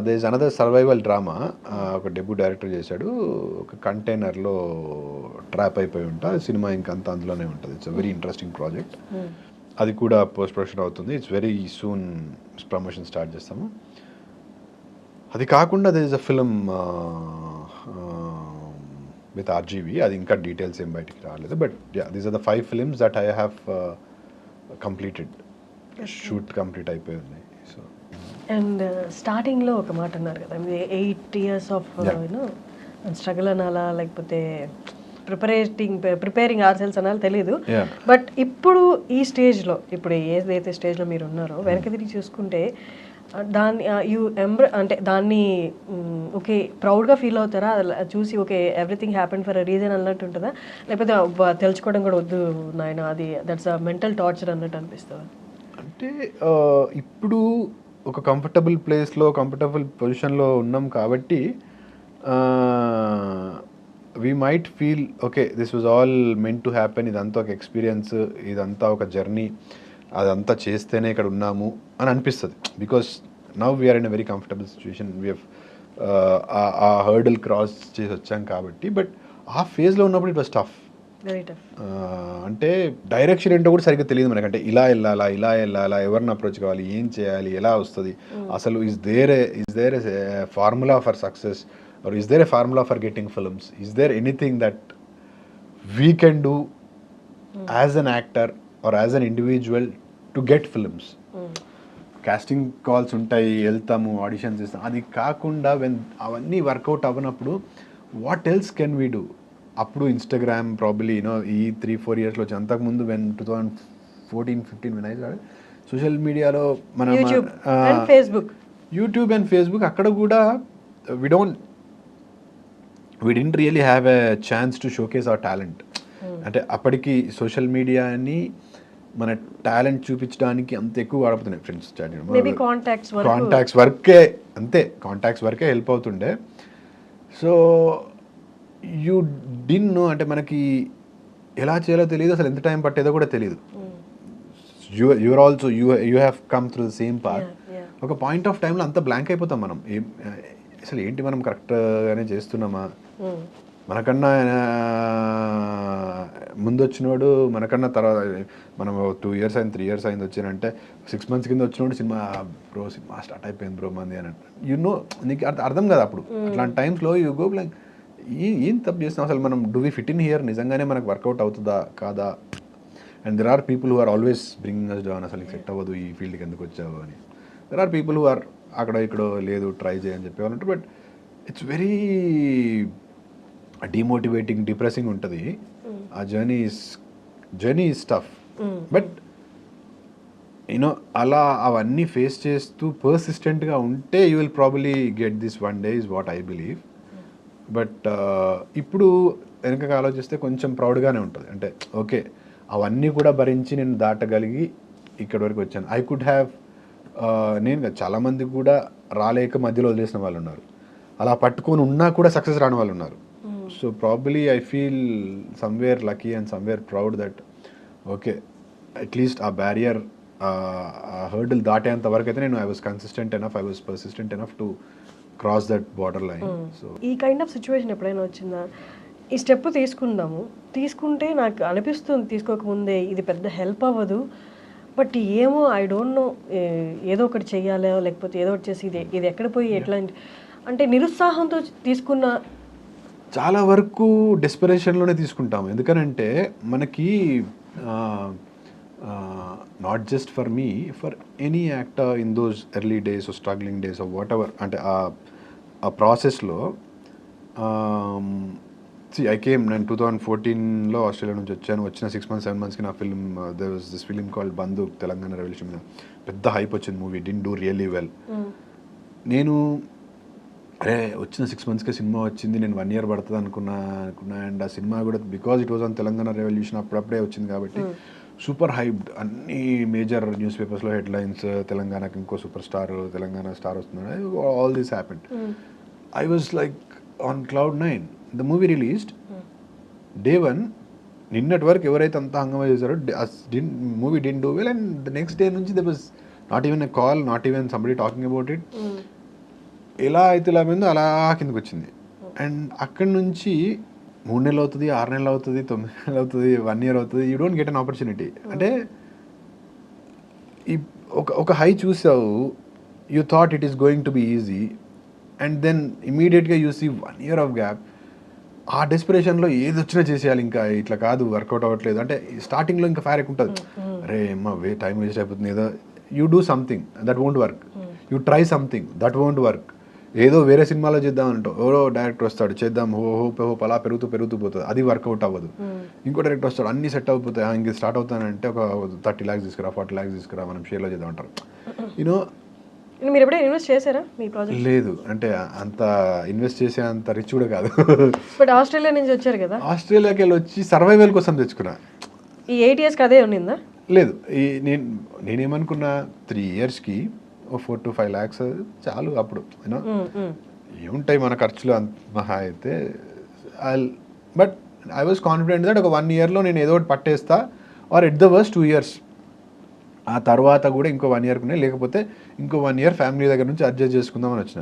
there is another survival drama, ఒక డెబ్యూ డైరెక్టర్ చేశాడు, ఒక కంటైనర్లో ట్రాప్ అయిపోయి ఉంటా సినిమా, ఇంకంతా అందులోనే ఉంటుంది. It's a very interesting project. అది కూడా పోస్ట్ ప్రొడక్షన్ అవుతుంది. It's very soon promotion start చేస్తాము. అది కాకుండా there is a film with RGV, అది ఇంకా డీటెయిల్స్ ఏం బయటికి రాలేదు. But these are the 5 films that I have completed, shoot complete అయిపోయి ఉన్నాయి. సో అండ్ స్టార్టింగ్లో ఒక మాట అన్నారు కదా, 8 years ఆఫ్ యూనో స్ట్రగుల్ అనాలా లేకపోతే ప్రిపేరింగ్ ఆర్ సెల్స్ అనాలి తెలియదు. బట్ ఇప్పుడు ఈ స్టేజ్లో, ఇప్పుడు ఏదైతే స్టేజ్లో మీరు ఉన్నారో వెనక తిరిగి చూసుకుంటే దాన్ని అంటే దాన్ని ఓకే ప్రౌడ్గా ఫీల్ అవుతారా చూసి? Okay everything happen for a reason అన్నట్టు ఉంటుందా, లేకపోతే తెలుసుకోవడం కూడా వద్దు నాయన అది దట్స్ అ మెంటల్ టార్చర్ అన్నట్టు అనిపిస్తుందా? అంటే ఇప్పుడు ఒక కంఫర్టబుల్ ప్లేస్లో, కంఫర్టబుల్ పొజిషన్లో ఉన్నాం కాబట్టి we might feel okay this was all meant to happen, ఇదంతా ఒక ఎక్స్పీరియన్స్, ఇదంతా ఒక జర్నీ, అదంతా చేస్తేనే ఇక్కడ ఉన్నాము అని అనిపిస్తుంది. Because now we are in a very comfortable situation, we have ఆ హర్డల్ క్రాస్ చేసి వచ్చాం కాబట్టి. బట్ ఆ ఫేజ్లో ఉన్నప్పుడు ఇట్ వాస్ టఫ్. అంటే డైరెక్షన్ ఏంటో కూడా సరిగ్గా తెలియదు మనకంటే, ఇలా వెళ్ళాలా, ఎవరిని అప్రోచ్ కావాలి, ఏం చేయాలి, ఎలా వస్తుంది అసలు, is there a formula for success, or is there a formula for getting films? Is there anything that we can do as an actor or as an individual to get films? Casting calls ఉంటాయి, వెళ్తాము, auditions ఇస్తాం, అది కాకుండా అవన్నీ work out అవ్వనప్పుడు what else can we do? అప్పుడు Instagram probably you know ఈ 3-4 yearsలో వచ్చి, అంతకుముందు 2014-15 when I started సోషల్ మీడియాలో మన యూట్యూబ్ అండ్ ఫేస్బుక్, అక్కడ కూడా we didn't really have a chance to showcase our talent. అంటే అప్పటికి సోషల్ మీడియాని మన టాలెంట్ చూపించడానికి అంత ఎక్కువ వాడపోతున్నాయి ఫ్రెండ్స్ మేబీ కాంటాక్ట్స్ వర్కే అంతే, కాంటాక్ట్స్ వర్కే హెల్ప్ అవుతుండే. సో యూ డిన్ నో, అంటే మనకి ఎలా చేయాలో తెలియదు, అసలు ఎంత టైం పట్టేదో కూడా తెలియదు. You are also you have come through the same part. ఒక పాయింట్ ఆఫ్ టైంలో అంత బ్లాంక్ అయిపోతాం మనం, అసలు ఏంటి మనం కరెక్ట్గానే చేస్తున్నామా, మనకన్నా ముందు వచ్చినోడు మనకన్నా తర్వాత, మనం 2 years అయింది 3 years అయింది వచ్చినంటే 6 months కింద వచ్చినోడు సినిమా స్టార్ట్ అయిపోయింది బ్రో మంది అని అంటే నీకు అర్థం కదా అప్పుడు. అట్లాంటి టైమ్స్లో యూ గో లైక్ ఏం తప్పు చేస్తున్నాం అసలు, మనం do we fit in here, నిజంగానే మనకు వర్కౌట్ అవుతుందా కాదా. And there are people who are always bringing us down, అసలు సెట్ అవ్వదు ఈ ఫీల్డ్కి ఎందుకు వచ్చావు అని. There are people who are అక్కడ ఇక్కడ లేదు ట్రై చేయని చెప్పేవాళ్ళు ఉంటారు. But it's very demotivating, depressing ఉంటుంది. ఆ journey is tough. But you know అలా అవన్నీ ఫేస్ చేస్తూ పర్సిస్టెంట్గా ఉంటే you will probably get this one day is what I believe. But ఇప్పుడు వెనకగా ఆలోచిస్తే కొంచెం ప్రౌడ్గానే ఉంటుంది. అంటే ఓకే, అవన్నీ కూడా భరించి నేను దాటగలిగి ఇక్కడి వరకు వచ్చాను. ఐ కుడ్ హ్యావ్, నేను చాలామంది కూడా రాలేక మధ్యలో వదిలేసిన వాళ్ళు ఉన్నారు, అలా పట్టుకొని ఉన్నా కూడా సక్సెస్ రాని వాళ్ళు ఉన్నారు. So probably I feel somewhere lucky and somewhere proud that okay at least ఆ బ్యారియర్, హర్డిల్ దాటేంత వరకు అయితే నేను I was consistent enough, I was persistent enough to cross that border line. So ఈ కైండ్ ఆఫ్ సిచ్యువేషన్ ఎప్పుడైనా వచ్చిందా, ఈ step తీసుకుంటే నాకు అనిపిస్తుంది తీసుకోకముందే ఇది పెద్ద హెల్ప్ అవ్వదు, బట్ ఏమో ఐ డోంట్ నో, ఏదో ఒకటి చెయ్యాలో లేకపోతే ఏదో ఒకటి చేసి ఇది ఎక్కడ పోయి ఎట్లా అంటే నిరుత్సాహంతో తీసుకున్న చాలా వరకు డెస్పరేషన్లోనే తీసుకుంటాము. ఎందుకనంటే మనకి not just for me, for any actor in those early days or struggling days or whatever, అంటే ఆ ప్రాసెస్లో ఐ కేమ్, నేను 2014లో ఆస్ట్రేలియా నుంచి వచ్చాను. వచ్చిన 6 months 7 monthsకి నా film, there was this film called Bandook, Telangana revolution మీద పెద్ద హైప్ వచ్చింది movie, did do really well. నేను అరే వచ్చిన 6 monthsకే సినిమా వచ్చింది, నేను 1 year పడుతుంది అనుకున్నా. అండ్ ఆ సినిమా కూడా because it was on Telangana revolution అప్పుడప్పుడే వచ్చింది కాబట్టి సూపర్ హైప్డ్, అన్ని మేజర్ న్యూస్ పేపర్స్లో హెడ్లైన్స్, తెలంగాణకి ఇంకో సూపర్ స్టార్, తెలంగాణ స్టార్ వస్తున్నాడు, all this happened. I was like on cloud 9. The movie released day 1, నిన్నటి వరకు ఎవరైతే అంతా హంగమా చేశారో movie didn't do well. And the next day నుంచి there was not even a call, not even somebody talking about it. ఎలా అయితే ఇలా పోయిందో అలా కిందకి వచ్చింది. అండ్ అక్కడి నుంచి 3 నెలలు అవుతుంది, 6 నెలలు అవుతుంది, 9 నెలలు అవుతుంది, 1 year అవుతుంది, you don't get an opportunity. అంటే ఈ ఒక హై చూసావు, you thought it is going to be easy, and then ఇమీడియట్గా you see 1 year of gap. ఆ డెస్పిరేషన్లో ఏది వచ్చినా చేసేయాలి, ఇంకా ఇట్లా కాదు, వర్కౌట్ అవ్వట్లేదు అంటే స్టార్టింగ్లో ఇంకా ఫైర్ ఎక్కువ ఉంటుంది. అరే అమ్మ టైం వేస్ట్ అయిపోతుంది, ఏదో you do something that won't work, you try something that won't work. ఏదో వేరే సినిమాలో చేద్దామంటావు, ఎవరో డైరెక్టర్ వస్తాడు చేద్దాం, హోప్ అలా పెరుగుతూ పోతుంది, అది వర్కౌట్ అవ్వదు. ఇంకో డైరెక్టర్ వస్తాడు, అన్ని సెట్ అయిపోతాయి, ఇంక స్టార్ట్ అవుతానంటే ఒక 30 lakhs తీసుకురా, 40 lakhs తీసుకురా, మనం షేర్లో చేద్దాం అంటారు. యూనో మీరు ఎప్పుడైనా ఇన్వెస్ట్ చేశారా మీ ప్రాజెక్ట్? లేదు, అంటే అంత ఇన్వెస్ట్ చేసే అంత రిచ్ కూడా కాదు. బట్ ఆస్ట్రేలియా నుంచి వచ్చారు కదా, ఆస్ట్రేలియాకి వెళ్ళి వచ్చి సర్వైవల్ కోసం తెచ్చుకున్నా. ఈ 8 years అదే ఉన్నిందా? లేదు, నేనేమనుకున్నా 3 yearsకి 4 to 5 lakhs చాలు. అప్పుడు యూనో ఏముంటాయి మన ఖర్చులు మహా అయితే. But I was confident that ఒక 1 yearలో నేను ఏదో ఒకటి పట్టేస్తా, or at the worst 2 years. ఆ తర్వాత కూడా ఇంకో 1 year ఉన్నాయి, లేకపోతే ఇంకో 1 year ఫ్యామిలీ దగ్గర నుంచి అడ్జస్ట్ చేసుకుందామని వచ్చిన.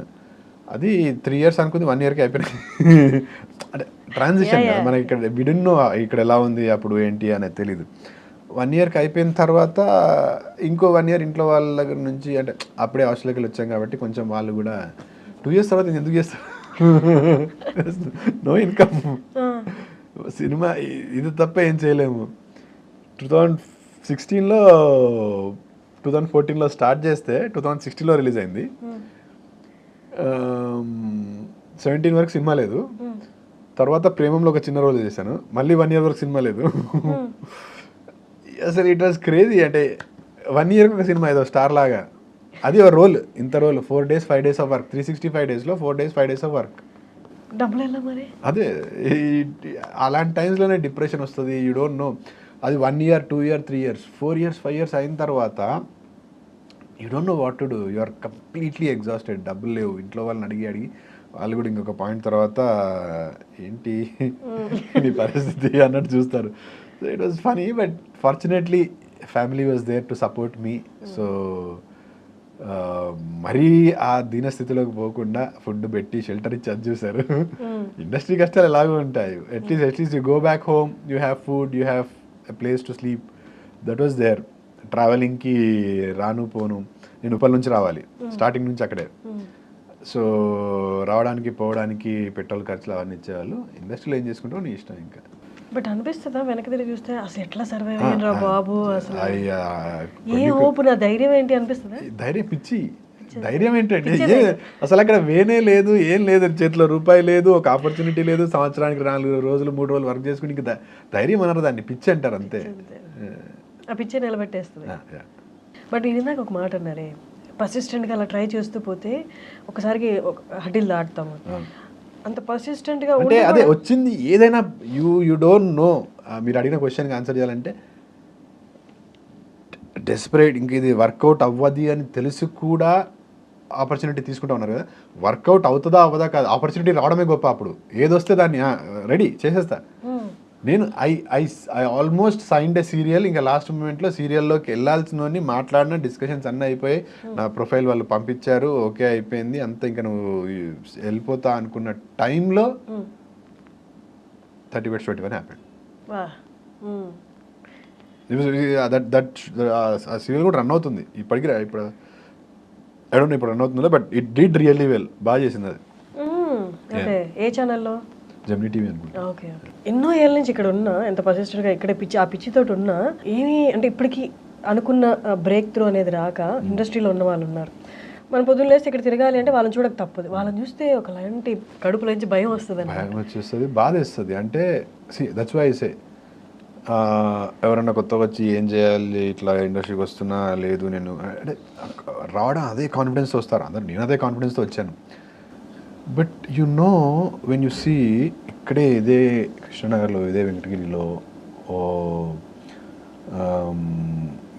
అది 3 years అనుకుంది, 1 yearకి అయిపోయినాయి. అంటే ట్రాన్సిషన్ కదా మనకి, ఇక్కడ విడున్నో ఇక్కడ ఎలా ఉంది అప్పుడు ఏంటి అనేది తెలీదు. 1 yearకి అయిపోయిన తర్వాత ఇంకో 1 year ఇంట్లో వాళ్ళ దగ్గర నుంచి, అంటే అప్పుడే ఆస్ట్రేలియాకి వచ్చాం కాబట్టి కొంచెం వాళ్ళు కూడా 2 years తర్వాత ఎందుకు చేస్తారు, నో ఇన్కమ్, సినిమా ఇది తప్ప ఏం చేయలేము. 2014లో స్టార్ట్ చేస్తే 2016లో రిలీజ్ అయింది. 17 వరకు సినిమా లేదు. తర్వాత ప్రేమంలో ఒక చిన్న రోల్ చేశాను, మళ్ళీ 1 year వరకు సినిమా లేదు. అసలు ఇట్ వాజ్ క్రేజీ. అంటే 1 yearకి ఒక సినిమా ఏదో స్టార్ లాగా, అది ఒక రోల్, ఇంత role, 4 days 5 days of work, 365 daysలో 4 days 5 days ఆఫ్ వర్క్. డబ్బులు ఎలా మరి? అదే అలాంటి టైమ్స్లోనే డిప్రెషన్ వస్తుంది, యూ డోంట్ నో. అది 1 year 2 year 3 years 4 years 5 years అయిన తర్వాత you don't know what to do, you are completely exhausted. డబ్బులు లేవు, ఇంట్లో వాళ్ళని అడిగి వాళ్ళు కూడా ఇంకొక పాయింట్ తర్వాత ఏంటి నీ పరిస్థితి అన్నట్టు చూస్తారు. So it was funny, but fortunately family was there to support me. So మరీ ఆ దీనస్థితిలోకి పోకుండా ఫుడ్ పెట్టి షెల్టర్ ఇచ్చి అది చూసారు. ఇండస్ట్రీ కష్టాలు ఎలాగో ఉంటాయి. At least you go back home, you have food, you have a place to sleep. That was there. ట్రావెలింగ్కి రాను పోను, నేను ఉప్పల్ నుంచి రావాలి, స్టార్టింగ్ నుంచి అక్కడే. సో రావడానికి పోవడానికి పెట్రోల్ ఖర్చులు అవన్నీ ఇచ్చేవాళ్ళు. ఇండస్ట్రీలో ఏం చేసుకుంటావు నీ ఇష్టం. ఇంకా బట్ అనిపిస్తుందా వెనక్కి తిరిగి చూస్తే అసలు ఎట్లా సర్వైవ్ అయ్యారా బాబు, అసలు అయ్యా ఏ హోప్, నా ధైర్యం ఏంటి అనిపిస్తుందా? ధైర్యం పిచ్చి, ధైర్యం ఏంటంటే అసలు అక్కడ వేనే లేదు, ఏం లేదు, చేతిలో రూపాయి లేదు, ఒక ఆపర్చునిటీ లేదు, సంవత్సరానికి 4 రోజులు 3 రోజులు వర్క్ చేసుకుని ఇంకా ధైర్యం అన్నారు, దాన్ని పిచ్చి అంటారు అంతే. ఆ పిచ్చే నిలబెట్టేస్తుంది. బట్ నేను ఇందాక ఒక మాట అన్నారే, పర్సిస్టెంట్గా అలా ట్రై చేస్తూ పోతే ఒకసారికి హడిల్ దాటుతాము. అంత పర్సిస్టెంట్గా అంటే అదే వచ్చింది ఏదైనా. You don't no. మీరు అడిగిన క్వశ్చన్కి ఆన్సర్ చేయాలంటే డెస్పరేట్, ఇంక ఇది వర్కౌట్ అవ్వది అని తెలిసి కూడా ఆపర్చునిటీ తీసుకుంటా ఉన్నారు కదా. వర్కౌట్ అవుతుందా అవ్వదా కాదు, ఆపర్చునిటీ రావడమే గొప్ప. అప్పుడు ఏదొస్తే దాన్ని రెడీ చేసేస్తా. నేను I almost signed a serial. ఇంకా లాస్ట్ మూమెంట్లో సీరియల్లోకి వెళ్ళాల్సినవన్నీ మాట్లాడిన, డిస్కషన్స్ అన్నీ అయిపోయి, నా ప్రొఫైల్ వాళ్ళు పంపించారు, ఓకే అయిపోయింది అంతా. ఇంకా నువ్వు వెళ్ళిపోతా అనుకున్న టైంలో 30 Bets 21 హ్యాపెండ్. ఆ సీరియల్ కూడా రన్ అవుతుంది ఇప్పటికి. ఇప్పుడు ఐ డోంట్ నో ఇప్పుడు రన్ అవుతుందో, but it did really well. బాగా చేసింది అది. ఏ ఛానల్లో? జెమినీ టీవీ అనుకుంటా. Okay okay. ఎన్నో ఏళ్ళ నుంచి ఇక్కడ ఉన్నా, ఎంత పర్సిస్టెంట్గా ఇక్కడే పిచ్చి, ఆ పిచ్చితోటి ఉన్నా ఏమి అంటే ఇప్పటికీ అనుకున్న బ్రేక్ త్రూ అనేది రాక ఇండస్ట్రీలో ఉన్న వాళ్ళు ఉన్నారు. మనం పొద్దున్న లేస్తే ఇక్కడ తిరగాలి అంటే వాళ్ళని చూడక తప్పదు. వాళ్ళని చూస్తే ఒకలాంటి కడుపులోంచి భయం వస్తుంది, భయం వచ్చేస్తుంది, బాధ వేస్తుంది. అంటే దట్స్ వై ఐ సే, ఎవరన్నా కొత్తగా వచ్చి ఏం చేయాలి, ఇట్లా ఇండస్ట్రీకి వస్తున్నా లేదు, నేను అంటే రావడం అదే కాన్ఫిడెన్స్తో వస్తారు అందరు. నేను అదే కాన్ఫిడెన్స్తో వచ్చాను. But you know when you see ఇక్కడే ఇదే కృష్ణనగర్లో, ఇదే వెంకటగిరిలో,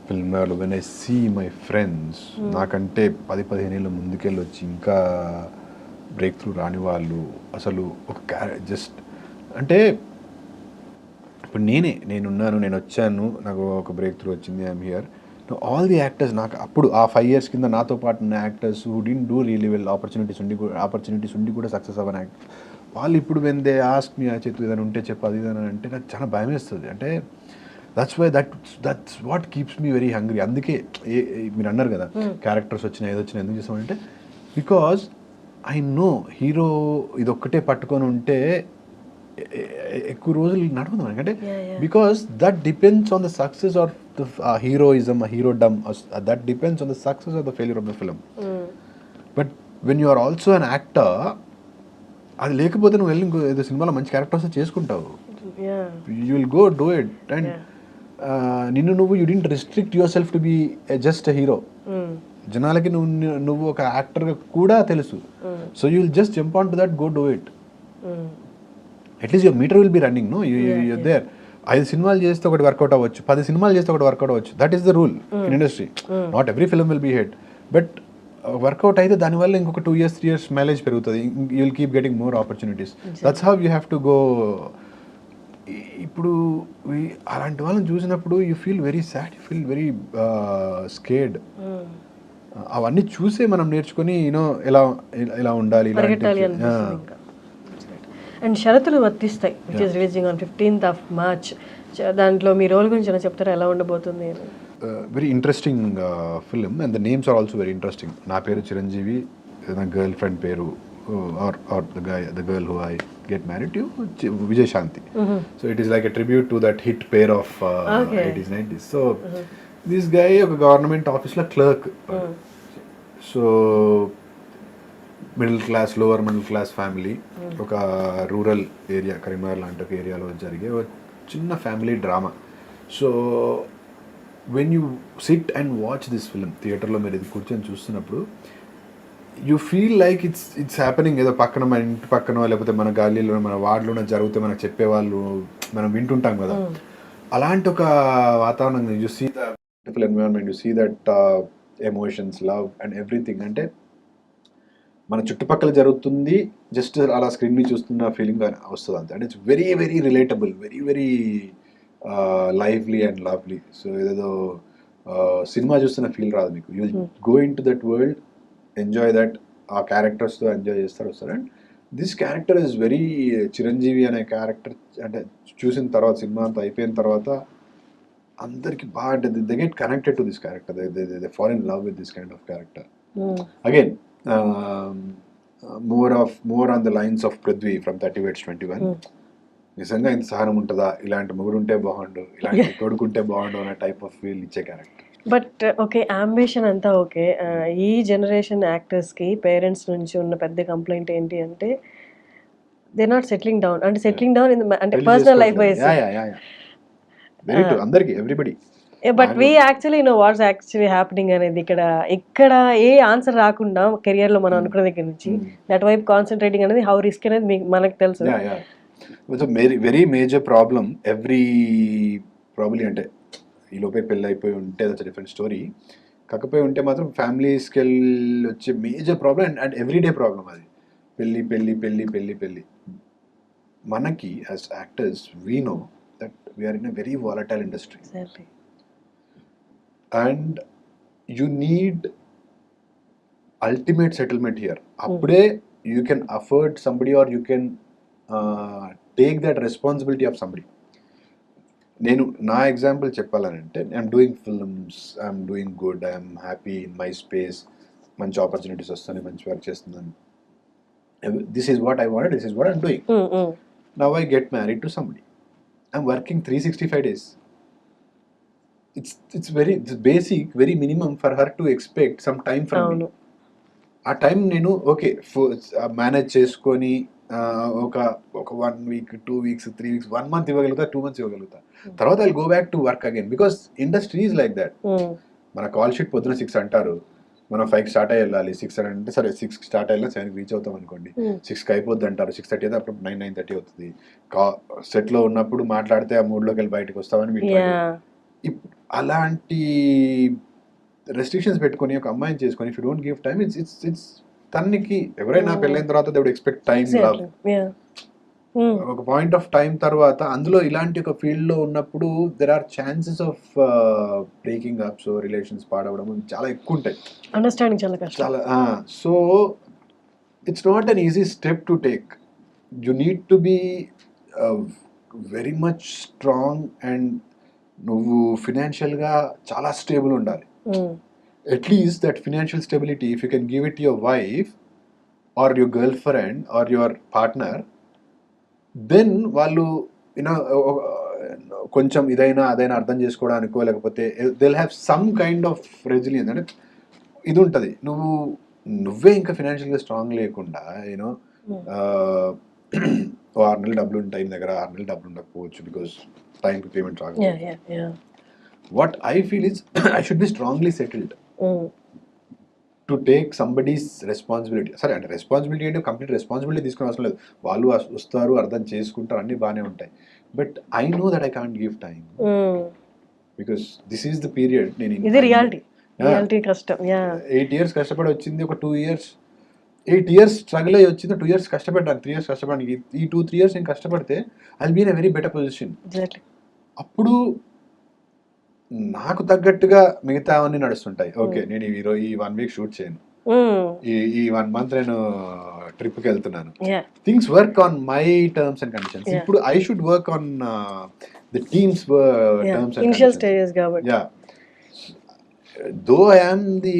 ఫిల్మ్లో, when I see my friends నాకంటే 10-15 ఏళ్ళ ముందుకెళ్ళి వచ్చి ఇంకా బ్రేక్ త్రూ రాని వాళ్ళు, అసలు ఒక జస్ట్ అంటే ఇప్పుడు నేనున్నాను, నేను వచ్చాను, నాకు ఒక బ్రేక్ త్రూ వచ్చింది, I'm here. All the actors నాకు అప్పుడు ఆ 5 years కింద నాతో పాటు ఉన్న actors who didn't do really well, opportunities ఉండి కూడా సక్సెస్ అవ్వని యాక్టర్, వాళ్ళు ఇప్పుడు వెన్ దే ఆస్క్ మీ, ఆ చేతు ఏదైనా ఉంటే చెప్పు, అది ఇదని అంటే నాకు చాలా భయం వేస్తుంది. అంటే that's why that's what keeps me very hungry. అందుకే మీరు అన్నారు కదా క్యారెక్టర్స్ వచ్చినా ఏదో వచ్చినా ఎందుకు చేస్తామంటే, బికాజ్ ఐ నో హీరో ఇదొక్కటే పట్టుకొని ఉంటే ఎక్కువ రోజులు నడవదు మనకి. అంటే because that depends on the success of the heroism, herodom, that depends on the success of the failure of the film. But when you are also an actor, అది లేకపోతే నువ్వు వెళ్ళి ఇంకో ఏదో సినిమాలో మంచి క్యారెక్టర్స్ చేసుకుంటావు, you will go do it. And నువ్వు you didn't restrict yourself to be just a hero. జనాలకి నువ్వు ఒక యాక్టర్గా కూడా తెలుసు. So you will just jump on to that, go do it. At least your meter will be running. No you're there. 5 సినిమాలు చేస్తే ఒకటి వర్కౌట్ అవ్వచ్చు, 10 సినిమాలు చేస్తే ఒకటి వర్కౌట్ అవ్వచ్చు. That is the rule in industry. Not every film will be hit, but work out అయితే దానివల్ల ఇంకొక 2 years 3 years మైలేజ్ పెరుగుతుంది. You will keep getting more opportunities. That's how you have to go. ఇప్పుడు అలాంటి వాళ్ళని చూసినప్పుడు you feel very sad, you feel very scared. అవన్నీ చూసే మనం నేర్చుకొని యూనో ఎలా ఉండాలి. అండ్ షరతులు వర్తిస్తాయి, which is releasing on 15th of March. దాంట్లో మీ రోల్ గురించి ఏమైనా చెప్తారా, ఎలా ఉండబోతుంది? Very interesting film and the names are also very interesting. నా పేరు చిరంజీవి, నా గర్ల్ ఫ్రెండ్ పేరు or the girl who I get married to, Vijay Shanti. So it is like a tribute to that hit pair of 80s 90s. So this guy ఒక government ఆఫీస్లో clerk. So middle class, lower middle class family, ఒక rural area, Karimnagar లాంటి ఒక ఏరియాలో జరిగే ఒక చిన్న family drama. So when you SIT and watch this film థియేటర్లో మీరు ఇది కూర్చొని చూస్తున్నప్పుడు you feel like it's happening. ఏదో పక్కన, మన ఇంటి పక్కన, లేకపోతే మన గాలిలో, మన వార్డులోనే జరిగితే మనకు చెప్పేవాళ్ళు మనం వింటుంటాం కదా. అలాంటి ఒక వాతావరణం, you see the beautiful environment, you see that emotions, love and everything. అంటే మన చుట్టుపక్కల జరుగుతుంది, జస్ట్ అలా స్క్రీన్ మీద చూస్తున్న ఫీలింగ్ వస్తుంది అంతే. అంటే it's very very relatable, very very lively and lovely. So ఏదేదో సినిమా చూస్తున్న ఫీల్ రాదు మీకు. You go in to that world, enjoy that, ఆ క్యారెక్టర్స్తో ఎంజాయ్ చేస్తారు వస్తారు. And this character is very, Chiranjeevi అనే క్యారెక్టర్ అంటే చూసిన తర్వాత, సినిమా అంతా అయిపోయిన తర్వాత అందరికి బాగా they get connected to this character, they fall in love with this kind of character. Again more on the lines of Prithvi from 30 Weights 21. నిజంగా ఇంత సహనం ఉంటుందా, ఇలాంటి మొగుడు ఉంటే బాగుండు, ఇలాంటి కొడుకుంటే బాగుండు అనే టైప్ ఆఫ్ ఫీల్ ఇచ్చే క్యారెక్టర్. బట్ ఓకే, అంబిషన్ అంతా ఓకే. ఈ జనరేషన్ యాక్టర్స్కి పేరెంట్స్ నుంచి ఉన్న పెద్ద కంప్లైంట్ ఏంటి అంటే దే నాట్ సెటిలింగ్ డౌన్. అంటే సెటిలింగ్ డౌన్ అంటే personal life wise. Very true, అందరికి, everybody. But we actually know what's actually happening అనేది. ఇక్కడ ఏ ఆన్సర్ రాకుండా కెరియర్ లో మనం అనుకున్న దగ్గర నుంచి దట్ వైపు కాన్సన్ట్రేటింగ్ అనేది హౌ రిస్క్ అనేది మనకు తెలుసు. Very very major problem probably. అంటే ఈ లోపే పెళ్ళి అయిపోయి ఉంటే దట్స్ డిఫరెంట్ స్టోరీ. కాకపోయి ఉంటే మాత్రం ఫ్యామిలీస్కి వెళ్ళి వచ్చే major problem and everyday problem అది. పెళ్ళి పెళ్ళి పెళ్ళి పెళ్ళి పెళ్ళి. మనకి as actors we know that we're in a very volatile industry and you need ultimate settlement here. అప్పుడే you can afford somebody or you can take that responsibility of somebody. నేను నా ఎగ్జాంపుల్ చెప్పాలనంటే, I'm doing films, I'm doing good, I'm happy in my space, మంచి opportunities వస్తున్నాయి, మంచి work చేస్తున్నాను. This is what I wanted, this is what I'm doing. Now I get married to somebody, I'm working 365 days. It's very basic, very minimum for her to expect some time from me. ఆ time నేను okay manage చేసుకొని ఒక 1 week, 2 weeks, 3 weeks, 1 month ఇవ్వగలుగుతా, 2 months ఇవ్వగలుగుతా. తర్వాత I go back to work again because industry is like that. మన call sheet పొద్దున 6 అంటారు, మనం 5 start అయ్యి వెళ్ళాలి. 6 అని అంటే సరే 6 స్టార్ట్ అయ్యి 7 రీచ్ అవుతాం అనుకోండి. 6కి అయిపోద్ది అంటారు, 6:30 అయితే అప్పుడు 9:30 అవుతుంది. సెట్లో ఉన్నప్పుడు మాట్లాడితే ఆ మూడ్లోకి వెళ్ళి బయటకు వస్తామని మీకు అలాంటి రెస్ట్రిక్షన్స్ పెట్టుకొని ఒక అమ్మాయిని చేసుకొని if you don't give time, it's తనకి ఎవరైనా పెళ్ళైన తర్వాత they would expect time, love. ఒక పాయింట్ ఆఫ్ టైం తర్వాత అందులో ఇలాంటి ఒక ఫీల్డ్ లో ఉన్నప్పుడు there are chances of breaking ups, relations పాడవడం చాలా ఎక్కువ ఉంటాయి. అండర్స్టాండింగ్ చాలా కష్టం. చాలా. So it's not an easy step to take. You need to be very much strong and నువ్వు ఫినాన్షియల్గా చాలా స్టేబుల్ ఉండాలి. At least that financial stability if you can give it your wife or your girl friend or your partner, then వాళ్ళు you know కొంచెం అదైనా అర్థం చేసుకోవడానికో లేకపోతే they have some kind of resilience. అంటే ఇది ఉంటుంది. నువ్వే ఇంకా ఫినాన్షియల్గా స్ట్రాంగ్ లేకుండా యూనో 6 నెలలు డబ్బులు ఉంటాయి నీ దగ్గర, 6 నెలలు డబ్బులు ఉండకపోవచ్చు బికాస్ టైంకి పేమెంట్ రాకపోవచ్చు. What I feel is I should be strongly settled to take somebody's responsibility. సరే అంటే రెస్పాన్సిబిలిటీ అంటే కంప్లీట్ రెస్పాన్సిబిలిటీ తీసుకునే అవసరం లేదు, వాళ్ళు వస్తారు, అర్థం చేసుకుంటారు, అన్నీ బాగానే ఉంటాయి. But I know that I can't give time because this is the period. నేను 8 years కష్టపడి వచ్చింది, ఒక 2 years 8 years స్ట్రగుల్ అయ్యి వచ్చింది, 2 years కష్టపడ్డాను, 3 years కష్టపడానికి. ఈ 2-3 years నేను కష్టపడితే I will be in a very better position. అప్పుడు నాకు తగ్గట్టుగా మిగతా అవన్నీ నడుస్తుంటాయి. ఓకే నేను ఈ 1 week షూట్ చేయను, ఈ 1 month నేను ట్రిప్కి వెళ్తున్నాను. Things work on my terms and conditions. ఇప్పుడు I should work on the teams terms and conditions. Yeah, though I am the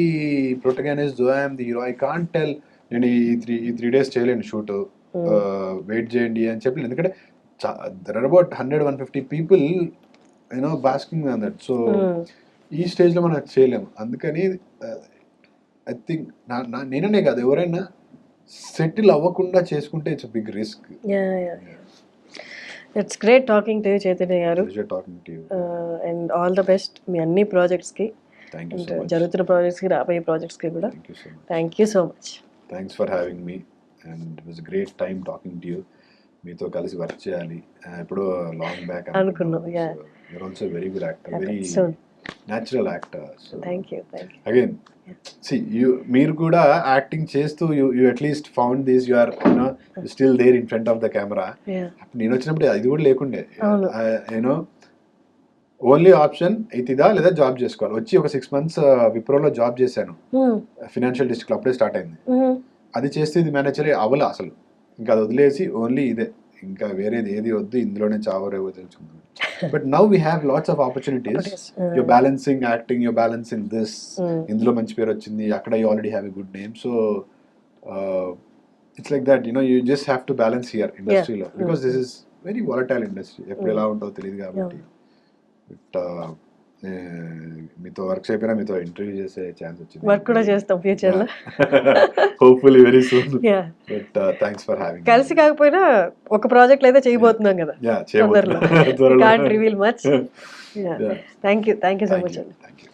protagonist, though I am the hero, I can't tell నేను ఈ 3 days చేయలేను shoot, wait చేయండి అని చెప్పలేను. ఎందుకంటే there are about 100-150 people basking on that. So ఈ స్టేజ్లో మనం చేయలేము. అందుకని ఐ థింక్ నేననే కాదు, ఎవరైనా సెటిల్ అవ్వకుండా చేసుకుంటే it's big risk. It's great talking to you Chaitanya garu. And all the best మీ అన్ని ప్రాజెక్ట్స్కి, జరుగుతున్న ప్రాజెక్ట్స్కి, రాబోయే ప్రాజెక్ట్స్కి కూడా. Thank you so much. Thanks for having me and it was great time talking to you. మీతో కలిసి వర్క్ చేయాలి ఎప్పుడో లాంగ్ బ్యాక్ అనుకున్నాం. you're also a very good actor, very soon. natural actor. So thank you. again, see, మీరు కూడా acting చేస్తూ you at least found this, you are still there in front of the camera. నేను వచ్చినప్పుడు ఇది కూడా లేకుండే. Only option ఇదా లేదా జాబ్ చేసుకోవాలి. వచ్చి ఒక 6 months విప్రోలో జాబ్ చేశాను, ఫినాన్షియల్ డిస్ట్రిక్ట్ అప్పుడే స్టార్ట్ అయింది. అది చేస్తే ఇది మేనేజర్ అవ్వలే అసలు, ఇంకా అది వదిలేసి ఓన్లీ ఇదే, ఇంకా వేరేది ఏది వద్దు, ఇందులోనే చావరేవో తెలుసుకుంది. But now we have lots of opportunities. You're balancing acting, you're balancing this, ఇందులో మంచి పేరు వచ్చింది, అక్కడ you already have a good name. So it's like that, you just have to balance here ఇండస్ట్రీలో, because this is very volatile industry. ఎప్పుడు ఎలా ఉంటుందో తెలియదు కాబట్టి. బట్ మీతో వర్క్ అయిపోయినా మీతో ఇంటర్వ్యూ చేసే ఛాన్స్ వచ్చింది. వర్క్ కూడా చేస్తాం ఫ్యూచర్ లో, hopefully very soon. But thanks for having. కలిసి కాకపోయినా ఒక ప్రాజెక్ట్ అయితే చేయబోతున్నాం కదా తొందరలో. Can't reveal much. Thank you so much అండి. Thank you.